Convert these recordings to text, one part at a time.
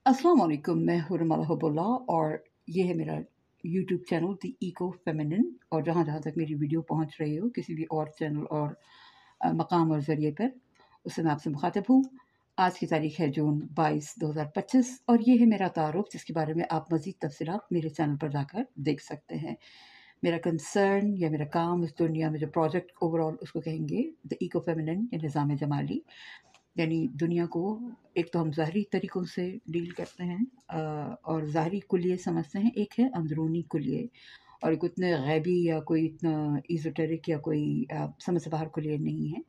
अस्सलाम वालेकुम, मैं हुर्रमला हबुल्ला और ये है मेरा YouTube channel the eco feminine. और जहाँ जहाँ तक मेरी वीडियो पहुँच रही हो किसी भी और चैनल और मकाम और ज़रिए पर, उससे मैं आपसे मुखातिब हूँ। आज की तारीख़ है जून 22, 2025 और ये है मेरा तारुफ़, जिसके बारे में आप मज़ीद तफ़सीलात मेरे चैनल पर जाकर देख सकते हैं। मेरा कंसर्न या मेरा काम इस दुनिया में, जो प्रोजेक्ट ओवरऑल उसको कहेंगे द इको फेमिनिन या निज़ाम जमाली। यानी दुनिया को एक तो हम ज़ाहरी तरीक़ों से डील करते हैं और ज़ाहरी कुलिये समझते हैं, एक है अंदरूनी कुलिये। और एक इतने गैबी या कोई इतना एज़ोटेरिक या कोई समझ से बाहर कुलिये नहीं है,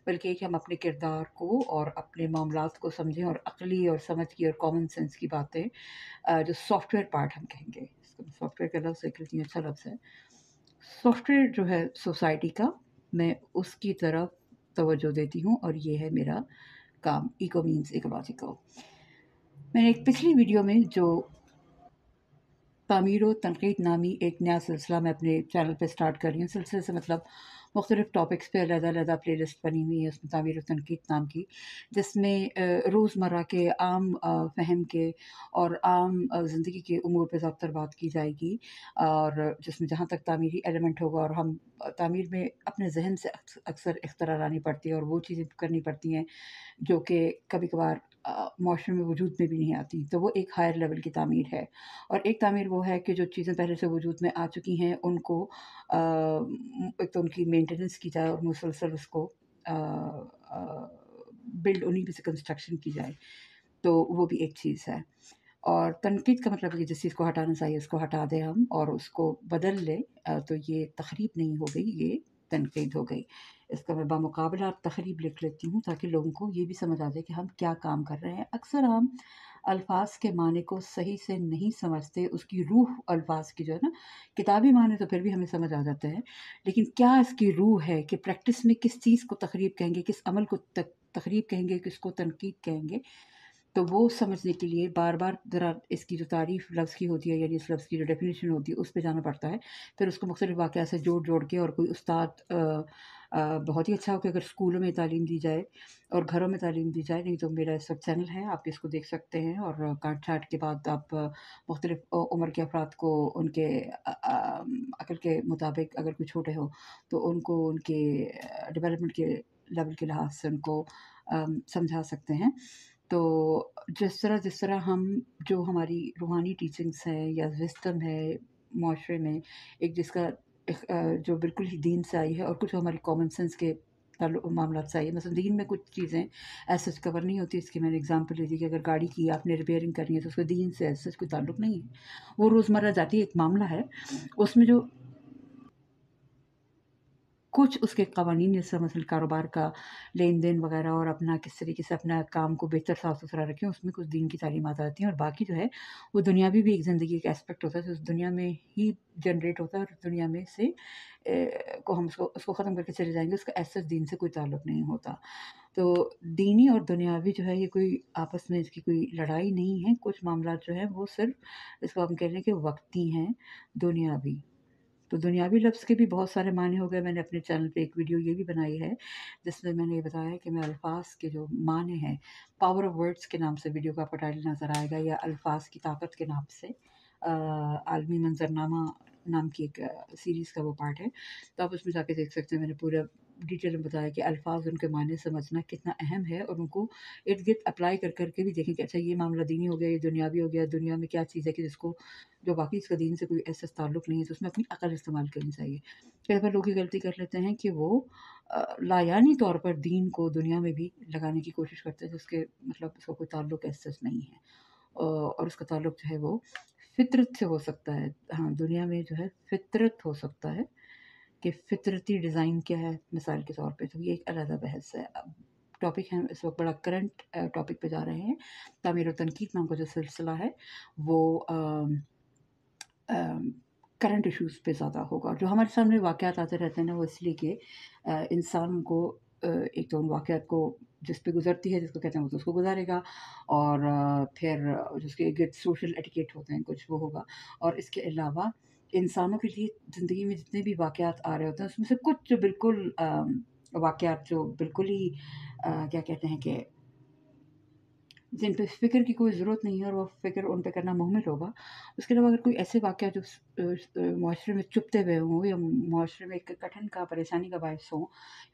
बल्कि एक हम अपने किरदार को और अपने मामलात को समझें और अक़ली और समझ की और कॉमन सेंस की बातें, जो सॉफ्टवेयर पार्ट हम कहेंगे। इसको सॉफ्टवेयर का लफ्ज़ एक इतनी अच्छा लफ्ज़ है। सॉफ्टवेयर जो है सोसाइटी का, मैं उसकी तरफ तवज्जो देती हूँ और ये है मेरा काम। Eco means ecological. मैंने एक पिछली वीडियो में जो तामीर व तनक़ीद नामी एक नया सिलसिला मैं अपने चैनल पे स्टार्ट कर रही हूँ। सिलसिले से मतलब मुख्तलिफ़ टॉपिक्स पे अलग-अलग प्लेलिस्ट बनी हुई है उसमें, तामीर व तनक़ीद नाम की, जिसमें रोज़मर्रा के आम फ़हम के और आम ज़िंदगी के उमूर पे ज़्यादातर बात की जाएगी। और जिसमें जहाँ तक तामीरी एलिमेंट होगा और हम तामीर में अपने ज़हन से अक्सर इख्तिरा लानी पड़ती है और वो चीज़ें करनी पड़ती हैं जो कि कभी-कभार माशरे में वजूद में भी नहीं आती, तो वो एक हायर लेवल की तामीर है। और एक तामीर वो है कि जो चीज़ें पहले से वजूद में आ चुकी हैं उनको एक तो उनकी मेंटेनेंस की जाए और मुसलसल उसको बिल्ड, उन्हीं पे से कंस्ट्रक्शन की जाए, तो वो भी एक चीज़ है। और तनकीद का मतलब है कि जिस चीज़ को हटाना चाहिए उसको हटा दें हम और उसको बदल लें, तो ये तख़रीब नहीं हो गई, ये तनकीद हो गई। इसका मैं बामुकाबला तख़रीब लिख लेती हूँ ताकि लोगों को ये भी समझ आ जाए कि हम क्या काम कर रहे हैं। अक्सर हम अल्फ़ाज़ के माने को सही से नहीं समझते, उसकी रूह अल्फ़ाज़ की जो है ना, किताबी माने तो फिर भी हमें समझ आ जाते हैं, लेकिन क्या इसकी रूह है कि प्रैक्टिस में किस चीज़ को तख़रीब कहेंगे, किस अमल को तख़रीब कहेंगे, किसको तनकीद कहेंगे, तो वो समझने के लिए बार-बार ज़रा इसकी जो तारीफ़ लफ्ज़ की होती है, यानी इस लफ्ज़ की जो डेफ़िनेशन होती है, उस पे जाना पड़ता है। फिर उसको मुख्तलिफ़ वाक़यात से जोड़-जोड़ के, और कोई उस्ताद बहुत ही अच्छा हो कि अगर स्कूलों में तालीम दी जाए और घरों में तालीम दी जाए, नहीं तो मेरा इस वक़्त चैनल है, आप इसको देख सकते हैं और काट-छाँट के बाद आप मुख्तलिफ़ उम्र के अफ़राद को उनके अक़ल के मुताबिक, अगर कोई छोटे हो, तो उनको उनके डेवलपमेंट के लेवल के लिहाज से उनको समझा सकते हैं। तो जिस तरह हम, जो हमारी रूहानी टीचिंग्स हैं या विज़डम है माशरे में, एक जिसका जो बिल्कुल ही दीन से आई है और कुछ हमारी कॉमन सेंस के मामलात से आई है। मतलब दीन में कुछ चीज़ें एज़ सच कवर नहीं होती। इसकी मैंने एग्ज़ाम्पल ली थी कि अगर गाड़ी की आपने रिपेयरिंग करनी है तो उसको दीन से एज़ सच कोई ताल्लुक़ नहीं है। वो रोज़मर्रा जाती एक मामला है, उसमें जो कुछ उसके कवानीन, जैसे मसलन कारोबार का लेन-देन वग़ैरह और अपना किस तरीके से अपना काम को बेहतर साफ़-सुथरा रखें, उसमें कुछ दीन की तालीमात आती हैं। और बाकी जो है वो दुनियावी भी एक ज़िंदगी का एस्पेक्ट होता है, जो उस दुनिया में ही जनरेट होता है और दुनिया में से को हम उसको ख़त्म करके चले जाएँगे, उसका एज़ सच दीन से कोई ताल्लुक़ नहीं होता। तो दीनी और दुनियावी जो है, ये कोई आपस में इसकी कोई लड़ाई नहीं है। कुछ मामलात जो हैं वो सिर्फ़ इसको हम कह लें कि वक़्ती हैं, दुनियावी। तो दुनियावी लफ्ज़ के भी बहुत सारे मायने हो गए। मैंने अपने चैनल पे एक वीडियो ये भी बनाई है, जिसमें मैंने ये बताया कि मैं अल्फ़ाज़ के जो माने हैं, पावर ऑफ वर्ड्स के नाम से वीडियो का आपको टाइटल नज़र आएगा, या अल्फ़ाज़ की ताकत के नाम से आलमी मंज़रनामा नाम की एक सीरीज़ का वो पार्ट है। तो आप उसमें जाके देख सकते हैं। मैंने पूरा डिटेल में बताया कि अल्फ़ाज़, उनके मायने समझना कितना अहम है, और उनको इर्द-गिर्द अप्लाई कर के भी देखें कि अच्छा, ये मामला दीनी हो गया, ये दुनियावी हो गया। दुनिया में क्या चीज़ है कि जिसको, जो बाकी इसका दीन से कोई ऐसा ताल्लुक़ नहीं है, तो उसमें अपनी अक़ल इस्तेमाल करनी चाहिए। कई बार लोग ये गलती कर लेते हैं कि वो लायानी तौर पर दीन को दुनिया में भी लगाने की कोशिश करते हैं, जिसके मतलब उसका कोई ताल्लुक़ एज़ सच नहीं है। और उसका ताल्लुक़ जो है वो फ़ितरत से हो सकता है। हाँ, दुनिया में जो है फ़ितरत हो सकता है कि फ़ितरती डिज़ाइन क्या है, मिसाल के तौर पे, तो ये एक अलग बहस है। अब टॉपिक है इस वक़्त बड़ा करंट टॉपिक पे जा रहे हैं। तामीर और तनकीद नाम का जो सिलसिला है वो करंट इश्यूज़ पे ज़्यादा होगा। जो हमारे सामने वाक़यात आते रहते हैं ना, वो इसलिए कि इंसान को एक तो उन वाक़यात को जिस पे गुज़रती है, जिसको कहते हैं वो तो उसको गुज़ारेगा, और फिर जिसके इर्द-गिर्द सोशल एटिकेट होते हैं कुछ, वो होगा। और इसके अलावा इंसानों के लिए ज़िंदगी में जितने भी वाक़यात आ रहे होते हैं, उसमें से कुछ जो बिल्कुल वाक़यात जो बिल्कुल ही क्या कहते हैं कि जिन पे फ़िक्र की कोई ज़रूरत नहीं है और वो फ़िक्र उन पे करना मुहम्मिल होगा। उसके अलावा अगर कोई ऐसे वाक़या जो मुआशरे में चुभते हुए हों या मुआशरे में एक कठिन का, परेशानी का बायस हों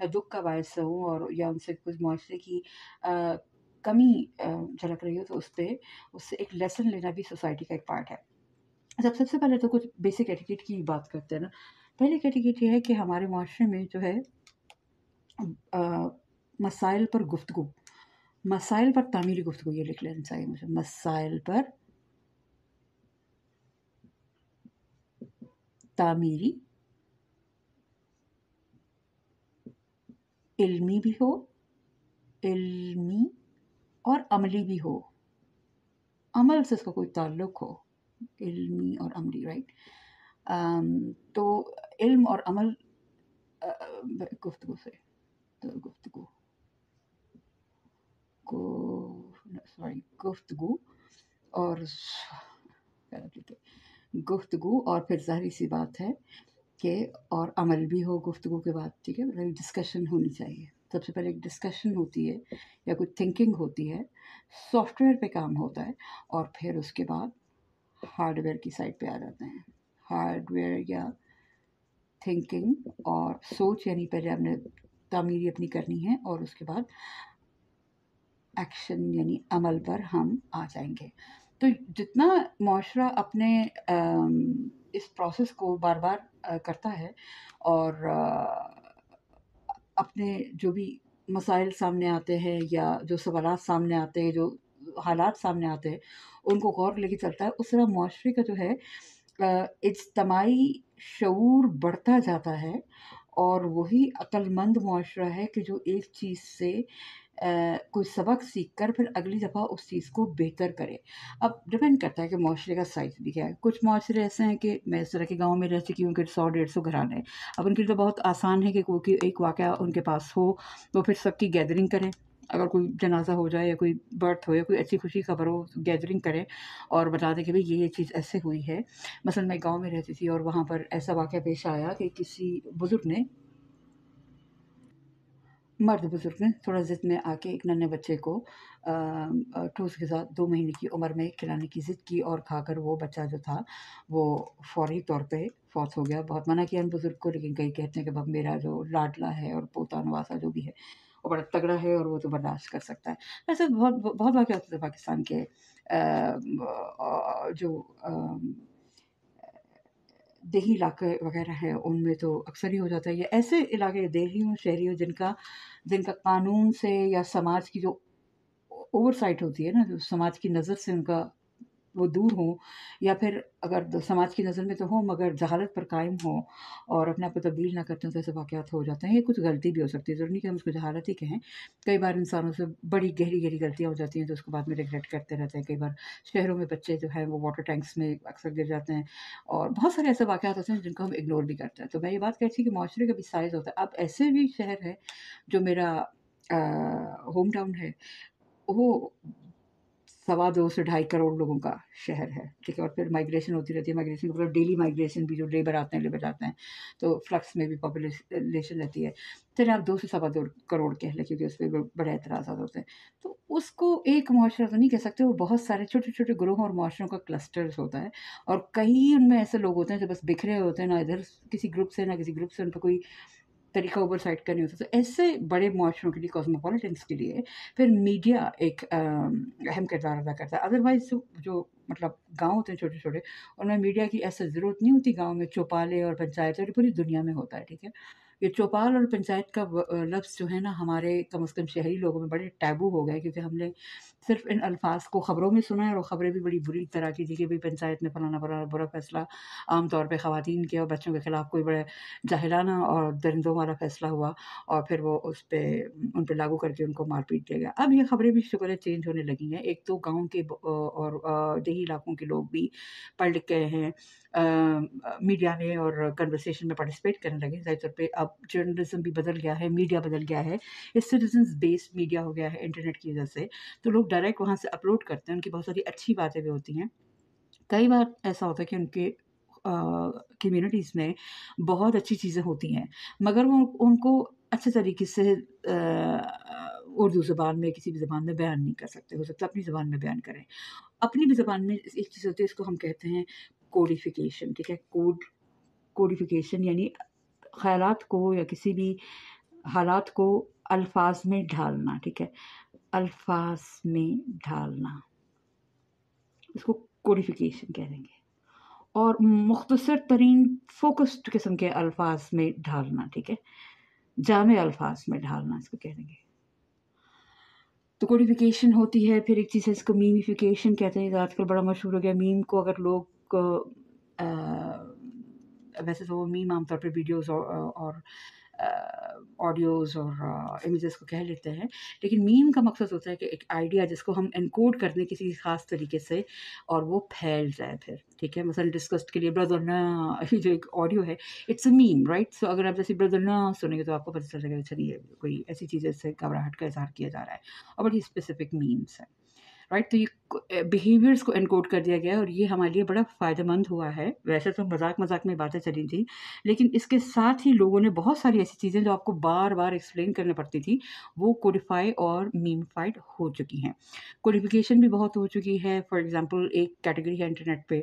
या दुःख का बायस हों और या उनसे कुछ मुआशरे की अ, कमी झलक रही हो, तो उससे एक लेसन लेना भी सोसाइटी का एक पार्ट है। सबसे पहले तो कुछ बेसिक एटिकेट की बात करते हैं ना। पहली एटिकेट ये है कि हमारे मुआशरे में जो है अ, मसाइल पर गुफ्तगू, मसाइल पर तामीरी गुफ्तगू, ये लिख लेना चाहिए मुझे, मसाइल पर तामीरी, इल्मी भी हो, इल्मी और अमली भी हो, अमल से इसका कोई ताल्लुक हो, इल्मी और अमली, राइट। तो इल्म और अमल गुफ्तगू से, तो गुफ्तगू को सॉरी गुफ्तगू और ठीक है, गुफ्तगू और फिर ज़ाहिर सी बात है कि और अमल भी हो गुफ्तगू के बाद, ठीक है, मतलब डिस्कशन होनी चाहिए। सबसे पहले एक डिस्कशन होती है या कोई थिंकिंग होती है, सॉफ्टवेयर पे काम होता है और फिर उसके बाद हार्डवेयर की साइड पे आ जाते हैं। हार्डवेयर या थिंकिंग और सोच, यानी पहले हमने तामीरी अपनी करनी है और उसके बाद एक्शन यानी अमल पर हम आ जाएंगे। तो जितना मुआशरा अपने इस प्रोसेस को बार बार करता है और अपने जो भी मसाइल सामने आते हैं या जो सवालात सामने आते हैं, जो हालात सामने आते हैं, उनको गौर लेके चलता है, उस तरह मुआशरे का जो है इज्तमाही शऊर बढ़ता जाता है और वही अक्लमंद मुआशरा है कि जो एक चीज़ से कोई सबक सीख कर फिर अगली दफ़ा उस चीज़ को बेहतर करे। अब डिपेंड करता है कि मुआशरे का साइज़ भी क्या है। कुछ मुआशरे ऐसे हैं कि मैं इस तरह के गाँव में रह चुकी हूँ कि 100-150 घराने हैं। अब उनके लिए तो बहुत आसान है कि कोई एक वाक़या उनके पास हो, तो फिर सबकी गैदरिंग करें। अगर कोई जनाज़ा हो जाए या कोई बर्थ हो या कोई अच्छी खुशी खबर हो, गैदरिंग करें और बता दें कि भई ये चीज़ ऐसे हुई है। मसलन मैं गाँव में रहती थी और वहाँ पर ऐसा वाक़या पेश आया कि किसी बुज़ुर्ग ने, मर्द बुज़ुर्ग ने थोड़ा ज़िद में आके एक नन्हे बच्चे को ठूस के साथ 2 महीने की उम्र में खिलाने की ज़िद की और खाकर वो बच्चा जो था, वो फ़ौरी तौर पे फ़ौत हो गया। बहुत मना किया उन बुज़ुर्ग को, लेकिन कई कहते हैं कि अब मेरा जो लाडला है और पोता नवासा जो भी है, वो बड़ा तगड़ा है और वो तो बर्दाश्त कर सकता है। ऐसे बहुत बहुत वाक़या होते थे पाकिस्तान के जो देही इलाके वग़ैरह हैं, उनमें तो अक्सर ही हो जाता है। ये ऐसे इलाके देही हों, शहरी हों, जिनका जिनका कानून से या समाज की जो ओवरसाइट होती है ना, जो समाज की नज़र से उनका वो दूर हों, या फिर अगर समाज की नज़र में तो हों मगर जहालत पर कायम हों और अपने आप को तब्दील ना करते हों, तो ऐसे वाक़यात हो जाते हैं। ये कुछ गलती भी हो सकती है, ज़रूरी नहीं कि हम उसको जहालत ही कहें। कई बार इंसानों से बड़ी गहरी-गहरी गलतियाँ हो जाती हैं, जो उसको बाद में रिग्रेट करते रहते हैं। कई बार शहरों में बच्चे जो हैं वो वाटर टैंक्स में अक्सर गिर जाते हैं और बहुत सारे ऐसे वाक़यात होते हैं जिनको हम इग्नोर भी करते हैं। तो मैं ये बात कह रही थी कि मुआशरे का भी साइज़ होता है। अब ऐसे भी शहर है जो मेरा होम टाउन है, वो 2.25 से 2.5 करोड़ लोगों का शहर है, ठीक है? और फिर माइग्रेशन होती रहती है, माइग्रेशन का मतलब डेली माइग्रेशन भी, जो लेबर आते हैं, लेबर जाते हैं, तो फ्लक्स में भी लेशन रहती है। चलिए आप 2 से 2.25 करोड़ कह लें, क्योंकि उसपे बड़े एतराज़ात होते हैं। तो उसको एक मुआशरा तो नहीं कह सकते, वो बहुत सारे छोटे-छोटे ग्रोह और मुआशरों का क्लस्टर्स होता है और कई उनमें ऐसे लोग होते हैं जो बस बिखरे होते हैं, ना इधर किसी ग्रुप से, ना किसी ग्रुप से, उन पे कोई तरीका ओवरसाइट का नहीं होता। तो ऐसे बड़े मुआशरों के लिए, कॉस्मोपॉलिटन्स के लिए फिर मीडिया एक अहम किरदार अदा करता है। अदरवाइज़ जो मतलब गाँव होते हैं छोटे-छोटे, उनमें मीडिया की ऐसे ज़रूरत नहीं होती। गाँव में चौपालें और पंचायत और पूरी दुनिया में होता है, ठीक है? ये चौपाल और पंचायत का लफ्ज़ जो है ना, हमारे कम से कम शहरी लोगों में बड़े टैबू हो गए, क्योंकि हमने सिर्फ़ इन अल्फ़ाज़ को ख़बरों में सुना है और ख़बरें भी बड़ी बुरी तरह की थी कि भई पंचायत में फलाना बड़ा बुरा फ़ैसला आम तौर पे ख़वातीन के और बच्चों के खिलाफ़ कोई बड़ा जाहिलाना और दरिंदों वाला फ़ैसला हुआ और फिर वो उन पे लागू करके उनको मार-पीट दिया गया। अब ये ख़बरें भी शुक्र है चेंज होने लगी हैं। एक तो गाँव के और देही इलाकों के लोग भी पढ़ लिख गए हैं। मीडिया में और कन्वर्सेशन में पार्टिसिपेट करने लगे। ज़ाहिर तौर पे अब जर्नलिज़्म भी बदल गया है, मीडिया बदल गया है। ये सिटिज़न्स बेस्ड मीडिया हो गया है इंटरनेट की वजह से। तो लोग डायरेक्ट वहाँ से अपलोड करते हैं, उनकी बहुत सारी अच्छी बातें भी होती हैं। कई बार ऐसा होता है कि उनके कम्युनिटीज़ में बहुत अच्छी चीज़ें होती हैं, मगर वो उनको अच्छे तरीके से اردو زبان میں کسی بھی زبان میں بیان نہیں کر سکتے. ہو سکتا ہے اپنی زبان میں بیان کریں. اپنی بھی زبان میں ایک چیز ہوتی ہے، اس کو ہم کہتے ہیں کوڈیفیکیشن. ٹھیک ہے، کوڈیفیکیشن یعنی خیالات کو یا کسی بھی حالات کو الفاظ میں ڈھالنا. ٹھیک ہے، الفاظ میں ڈھالنا، اس کو کوڈیفیکیشن کہیں گے. اور مختصر ترین فوکسڈ قسم کے الفاظ میں ڈھالنا. ٹھیک ہے، جامع الفاظ میں ڈھالنا اس کو کہیں گے. تو کوڈیفیکیشن ہوتی ہے. پھر ایک چیز ہے اس کو میمیفیکیشن کہتے ہیں. آج کل بڑا مشہور ہو گیا میم کو. اگر لوگ ویسے تو وہ میم عام طور پہ ویڈیوز اور آڈیوز اور امیجز کو کہہ لیتے ہیں، لیکن میم کا مقصد ہوتا ہے کہ ایک آئیڈیا جس کو ہم انکوڈ کر دیں کسی خاص طریقے سے اور وہ پھیل جائے پھر. ٹھیک ہے، مثلا ڈسکسڈ کے لیے بردر نا، جو ایک آڈیو ہے اٹس اے میم رائٹ. سو اگر آپ جیسے بردر نا سنیں گے تو آپ کو پتہ چل جائے گا چلیے کوئی ایسی چیز سے گھبراہٹ کا اظہار کیا جا رہا ہے اور بڑی اسپیسیفک میمس ہیں رائٹ. تو یہ بیہیویئرس کو انکوڈ کر دیا گیا اور یہ ہمارے لیے بڑا فائدہ مند ہوا ہے. ویسے تو مذاق میں باتیں چلی تھیں، لیکن اس کے ساتھ ہی لوگوں نے بہت ساری ایسی چیزیں جو آپ کو بار بار ایکسپلین کرنے پڑتی تھی وہ کوڈیفائی اور میمفائڈ ہو چکی ہیں. کوڈیفیکیشن بھی بہت ہو چکی ہے. فار ایگزامپل ایک کیٹیگری ہے انٹرنیٹ پہ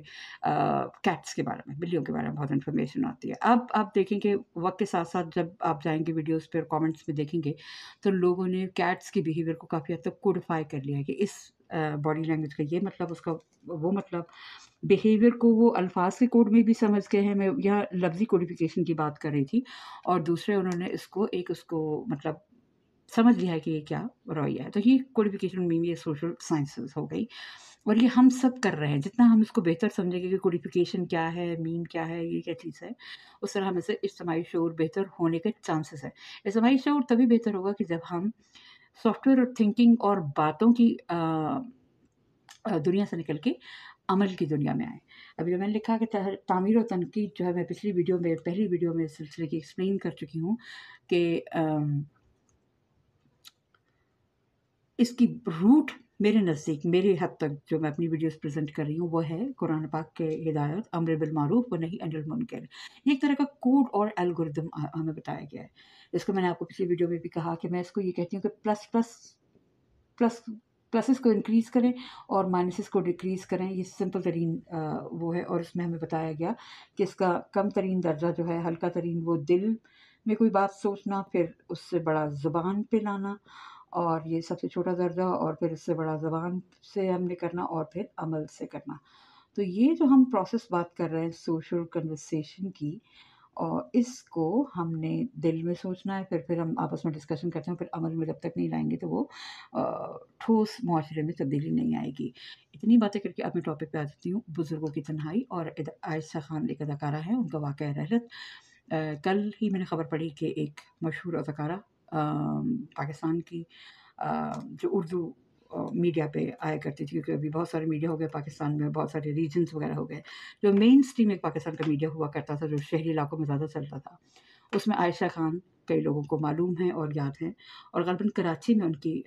کیٹس کے بارے میں، بلیوں کے بارے میں بہت انفارمیشن آتی ہے. اب آپ دیکھیں کہ وقت کے ساتھ ساتھ جب آپ جائیں گے ویڈیوز پہ کامنٹس میں دیکھیں گے تو لوگوں نے کیٹس کی بیہیویئر کو کافی حد تک کوڈیفائی کر لیا ہے کہ اس باڈی لینگویج کا یہ مطلب، اس کا وہ مطلب. بیہیویئر کو وہ الفاظ کے کوڈ میں بھی سمجھ گئے ہیں. میں یہاں لفظی کوڈیفیکیشن کی بات کر رہی تھی، اور دوسرے انہوں نے اس کو مطلب سمجھ لیا ہے کہ یہ کیا رویہ ہے. تو یہ کوڈیفیکیشن میں یہ سوشل سائنسز ہو گئی اور یہ ہم سب کر رہے ہیں. جتنا ہم اس کو بہتر سمجھیں گے کہ کوڈیفیکیشن کیا ہے، میم کیا ہے، یہ کیا چیز ہے، اس طرح ہمیں سے اجتماعی شعور بہتر ہونے کے چانسز ہیں. اجتماعی شعور تبھی بہتر ہوگا کہ جب ہم سافٹ ویئر اور تھنکنگ اور باتوں کی دنیا سے نکل کے عمل کی دنیا میں آئیں. ابھی جو میں نے لکھا کہ تعمیر و تنقید جو ہے، میں پہلی ویڈیو میں اس سلسلے کی ایکسپلین کر چکی ہوں کہ اس کی روٹ میرے نزدیک، میرے حد تک جو میں اپنی ویڈیوز پریزنٹ کر رہی ہوں وہ ہے قرآن پاک کے ہدایت امر بالمعروف و نہی عن المنکر. یہ ایک طرح کا کوڈ اور الگوریدم ہمیں بتایا گیا ہے. اس کو میں نے آپ کو پچھلی ویڈیو میں بھی کہا کہ میں اس کو یہ کہتی ہوں کہ پلسز کو انکریز کریں اور مائنسز کو ڈیکریز کریں. یہ سمپل ترین وہ ہے. اور اس میں ہمیں بتایا گیا کہ اس کا کم ترین درجہ جو ہے، ہلکا ترین، وہ دل میں کوئی بات سوچنا، پھر اس سے بڑا زبان پہ لانا، اور یہ سب سے چھوٹا درجہ، اور پھر اس سے بڑا زبان سے ہم نے کرنا، اور پھر عمل سے کرنا. تو یہ جو ہم پروسیس بات کر رہے ہیں سوشل کنورسیشن کی، اور اس کو ہم نے دل میں سوچنا ہے، پھر ہم آپس میں ڈسکشن کرتے ہیں، پھر عمل میں جب تک نہیں لائیں گے تو وہ ٹھوس معاشرے میں تبدیلی نہیں آئے گی. اتنی باتیں کر کے اب میں ٹاپک پہ آ جاتی ہوں. بزرگوں کی تنہائی. اور عائشہ خان ایک اداکارہ ہے، ان کا واقعہ رحلت. کل ہی میں نے خبر پڑھی کہ ایک مشہور اداکارہ پاکستان کی جو اردو میڈیا پہ آیا کرتی تھی، کیونکہ ابھی بہت سارے میڈیا ہو گئے پاکستان میں، بہت سارے ریجنز وغیرہ ہو گئے. جو مین اسٹریم ایک پاکستان کا میڈیا ہوا کرتا تھا، جو شہری علاقوں میں زیادہ چلتا تھا، اس میں عائشہ خان کئی لوگوں کو معلوم ہیں اور یاد ہیں. اور غالباً کراچی میں ان کی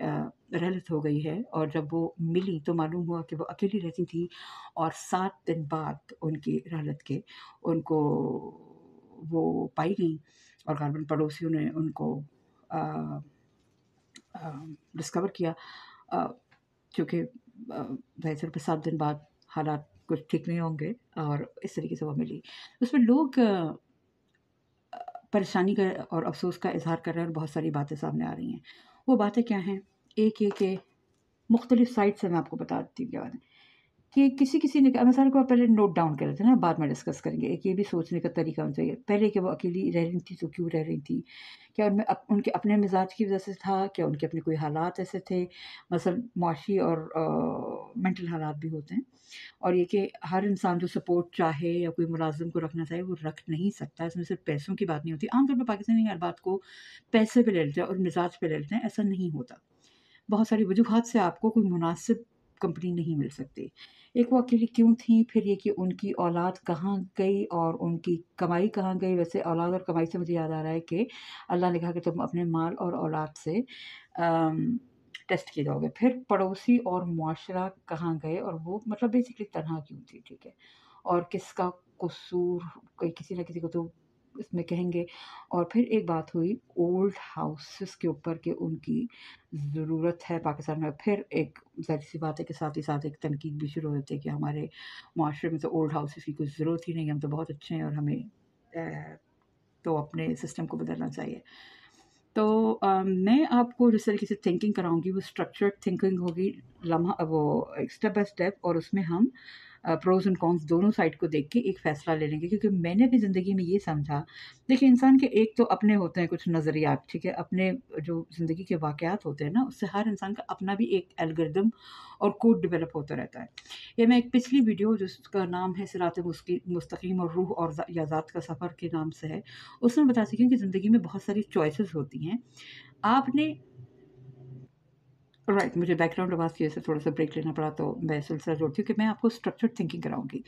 رحلت ہو گئی ہے. اور جب وہ ملی تو معلوم ہوا کہ وہ اکیلی رہتی تھی، اور 7 دن بعد ان کی رحلت کے ان کو وہ پائی گئیں، اور غالباً پڑوسیوں نے ان کو ڈسکور کیا، کیونکہ ظاہر پہ 7 دن بعد حالات کچھ ٹھیک نہیں ہوں گے، اور اس طریقے سے وہ ملی. اس میں لوگ پریشانی کا اور افسوس کا اظہار کر رہے ہیں، اور بہت ساری باتیں سامنے آ رہی ہیں. وہ باتیں کیا ہیں؟ ایک کہ مختلف سائٹ سے میں آپ کو بتا دیتی ہوں کیا بات ہے کہ کسی نے مثال کو آپ پہلے نوٹ ڈاؤن کر لیتے ہیں نا، بعد میں ڈسکس کریں گے. ایک یہ بھی سوچنے کا طریقہ ہونا چاہیے پہلے کہ وہ اکیلی رہ رہی تھی تو کیوں رہ رہی تھی، کیا ان میں ان کے اپنے مزاج کی وجہ سے تھا، کیا ان کے اپنے کوئی حالات ایسے تھے، مثلا معاشی اور مینٹل حالات بھی ہوتے ہیں. اور یہ کہ ہر انسان جو سپورٹ چاہے یا کوئی ملازم کو رکھنا چاہے وہ رکھ نہیں سکتا. اس میں صرف پیسوں کی بات نہیں ہوتی. عام طور پہ پاکستانی ہر بات کو پیسے پہ لے لیتے ہیں اور مزاج پہ لے لیتے ہیں. ایسا نہیں ہوتا. بہت ساری وجوہات سے آپ کو کوئی مناسب کمپنی نہیں مل سکتی. ایک وہ اکیلی کیوں تھیں، پھر یہ کہ ان کی اولاد کہاں گئی اور ان کی کمائی کہاں گئی. ویسے اولاد اور کمائی سے مجھے یاد آ رہا ہے کہ اللہ نے کہا کہ تم اپنے مال اور اولاد سے ٹیسٹ کیے جاؤ گے. پھر پڑوسی اور معاشرہ کہاں گئے، اور وہ مطلب بیسکلی تنہا کیوں تھی. ٹھیک ہے، اور کس کا قصور، کوئی کسی نہ کسی کو تو इसमें कहेंगे। और फिर एक बात हुई ओल्ड हाउसेस के ऊपर कि उनकी ज़रूरत है पाकिस्तान में। फिर एक ज़ाहिर-सी बात है कि साथ ही साथ एक तनकीद भी शुरू हो जाती है कि हमारे मुआशरे में तो ओल्ड हाउसेस की कोई ज़रूरत ही नहीं है, हम तो बहुत अच्छे हैं और हमें तो अपने सिस्टम को बदलना चाहिए। तो मैं आपको जिस तरीके से थिंकिंग कराऊँगी वो स्ट्रक्चर्ड थिंकिंग होगी, वो स्टेप बाय स्टेप, और उसमें हम प्रोज़ एंड कॉन्स दोनों साइड को देख के एक फ़ैसला ले लेंगे। क्योंकि मैंने भी ज़िंदगी में ये समझा, देखिए इंसान के एक तो अपने होते हैं कुछ नज़रियात, ठीक है? अपने जो ज़िंदगी के वाक़यात होते हैं ना, उससे हर इंसान का अपना भी एक एल्गोरिदम और कोड डेवलप होता रहता है। ये मैं एक पिछली वीडियो जिसका नाम है सिरात मुस्तकीम और रूह और या ज़ात का सफ़र के नाम से है, उसमें बता चुकी हूँ कि ज़िंदगी में बहुत सारी चॉइसेस होती हैं। आपने राइट, मुझे बैकग्राउंड आवाज़ की वजह से थोड़ा-सा ब्रेक लेना पड़ा, तो मैं सिलसिला जोड़ती हूँ कि मैं आपको स्ट्रक्चर्ड थिंकिंग कराऊँगी।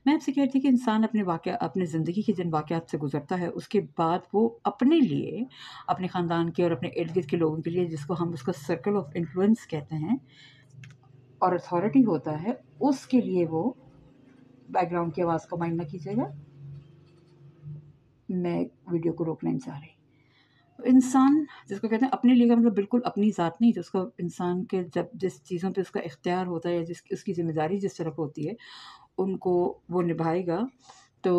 मैं आपसे कह रही थी कि इंसान अपने ज़िंदगी के जिन वाक़यात से गुज़रता है, उसके बाद वो अपने लिए, अपने ख़ानदान के और अपने इर्द-गिर्द के लोगों के लिए, जिसको हम उसका सर्कल ऑफ इन्फ्लुएंस कहते हैं और अथॉरिटी होता है, उसके लिए वो बैकग्राउंड की आवाज़ को माइंड ना कीजिएगा, मैं वीडियो को रोकना नहीं चाह रही। इंसान जिसको कहते हैं अपने लिए का मतलब बिल्कुल अपनी ज़ात नहीं, जिसको इंसान के जब जिस चीज़ों पे उसका इख्तियार होता है या उसकी ज़िम्मेदारी जिस तरफ होती है, उनको वो निभाएगा। तो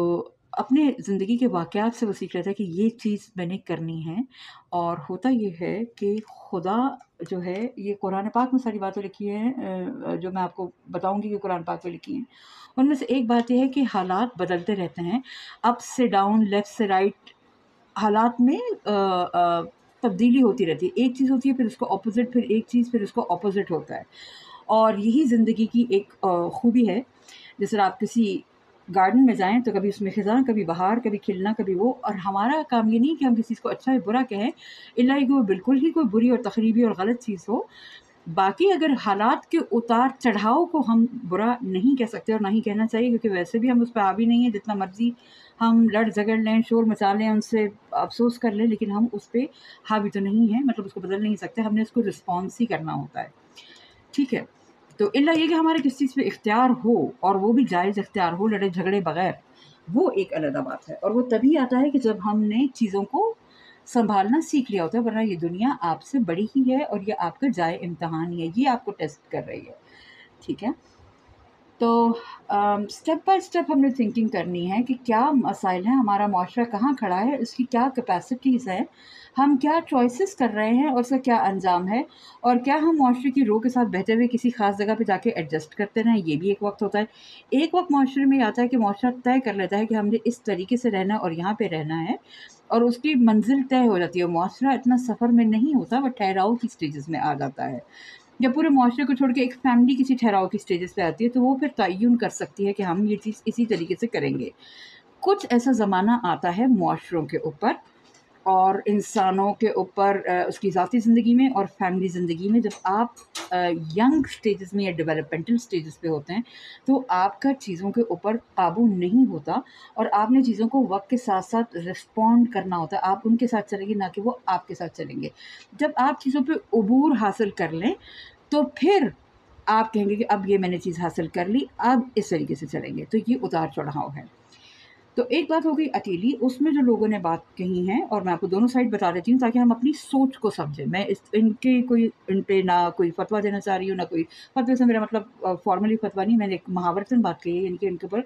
अपने ज़िंदगी के वाक़यात से वो सीख लेता है कि ये चीज़ मैंने करनी है। और होता ये है कि खुदा जो है, ये कुरान पाक में सारी बातें लिखी हैं, जो मैं आपको बताऊँगी कि कुरान पाक में लिखी हैं। उनमें से एक बात ये है कि हालात बदलते रहते हैं, अप से डाउन, लेफ़्ट से राइट, हालात में तब्दीली होती रहती है। एक चीज़ होती है, फिर उसका ऑपोज़िट, फिर एक चीज़, फिर उसका ऑपोज़िट होता है। और यही ज़िंदगी की एक खूबी है। जिस तरह आप किसी गार्डन में जाएँ तो कभी उसमें ख़िज़ां, कभी बहार, कभी खिलना, कभी वो। और हमारा काम ये नहीं कि हम किसी चीज़ को अच्छा या बुरा कहें, इल्ला ये कि वो बिल्कुल ही कोई बुरी और तख़रीबी और गलत चीज़ हो। बाकी अगर हालात के उतार-चढ़ाव को हम बुरा नहीं कह सकते और ना ही कहना चाहिए, क्योंकि वैसे भी हम उस पे हावी नहीं हैं। जितना मर्ज़ी हम लड़-झगड़ लें, शोर मचा लें, उनसे अफ़सोस कर लें, लेकिन हम उस पे हावी तो नहीं हैं, मतलब उसको बदल नहीं सकते। हमने उसको रिस्पॉन्स ही करना होता है, ठीक है? तो इल्ला ये कि हमारे किसी चीज़ पे इख्तियार हो, और वो भी जायज़ इख्तियार हो, लड़े-झगड़े बगैर, वो एक अलग बात है। और वो तभी आता है कि जब हमने चीज़ों को सँभालना सीख लिया होता है, वरना ये दुनिया आपसे बड़ी ही है और ये आपका जाए इम्तिहान ही है, ये आपको टेस्ट कर रही है, ठीक है? तो स्टेप बाय स्टेप हमने थिंकिंग करनी है कि क्या मसाइल हैं, हमारा मुआशरा कहाँ खड़ा है, उसकी क्या कैपेसिटीज़ हैं, हम क्या चॉइसेस कर रहे हैं और उसका क्या अंजाम है, और क्या हम मुआशरे की रो के साथ बहते हुए किसी ख़ास जगह पे जाके एडजस्ट करते रहें। ये भी एक वक़्त होता है। एक वक़्त मुआशरे में आता है कि मुआशरा तय कर लेता है कि हमने इस तरीके से रहना है और यहाँ पे रहना है, और उसकी मंज़िल तय हो जाती है। मुआशरा इतना सफ़र में नहीं होता, वो ठहराव की स्टेजेस में आ जाता है। जब पूरे मुआशरे को छोड़ के एक फैमिली किसी ठहराव की स्टेजेस पे आती है, तो वो फिर तय्युन कर सकती है कि हम ये चीज़ इसी तरीके से करेंगे। कुछ ऐसा ज़माना आता है मुआशरों के ऊपर और इंसानों के ऊपर, उसकी ज़ाती ज़िंदगी में और फैमिली ज़िंदगी में, जब आप यंग स्टेजेस में या डेवलपमेंटल स्टेजेस पे होते हैं, तो आपका चीज़ों के ऊपर काबू नहीं होता और आपने चीज़ों को वक़्त के साथ-साथ रिस्पॉन्ड करना होता है। आप उनके साथ चलेंगे, ना कि वो आपके साथ चलेंगे। जब आप चीज़ों पे उबूर हासिल कर लें, तो फिर आप कहेंगे कि अब ये मैंने चीज़ हासिल कर ली, अब इस तरीके से चलेंगे। तो ये उतार-चढ़ाव है। तो एक बात हो गई अकेली, उसमें जो लोगों ने बात कही है, और मैं आपको दोनों साइड बता देती हूँ ताकि हम अपनी सोच को समझें। मैं इन पे ना कोई फ़तवा देना चाह रही हूँ, ना कोई फ़तवे से मेरा मतलब फ़ॉर्मली फ़तवा नहीं, मैंने एक महावरतन बात कही है, यानी कि इनके ऊपर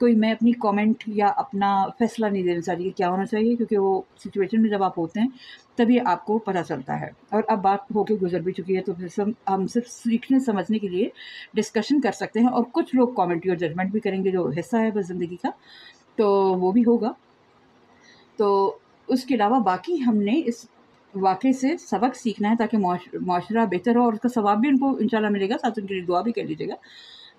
कोई मैं अपनी कमेंट या अपना फ़ैसला नहीं देना चाह रही कि क्या होना चाहिए, क्योंकि वो सिचुएशन में जब आप होते हैं, तभी आपको पता चलता है। और अब बात होके गुज़र भी चुकी है, तो फिर हम सिर्फ़ सीखने समझने के लिए डिस्कशन कर सकते हैं, और कुछ लोग कमेंट्री और जजमेंट भी करेंगे, जो हिस्सा है बस ज़िंदगी का। तो वो भी होगा। तो उसके अलावा बाकी हमने इस वाक़ये से सबक सीखना है ताकि मुआशरा बेहतर हो, और उसका सवाब भी उनको इंशाल्लाह मिलेगा, साथ उनके लिए दुआ भी कर लीजिएगा।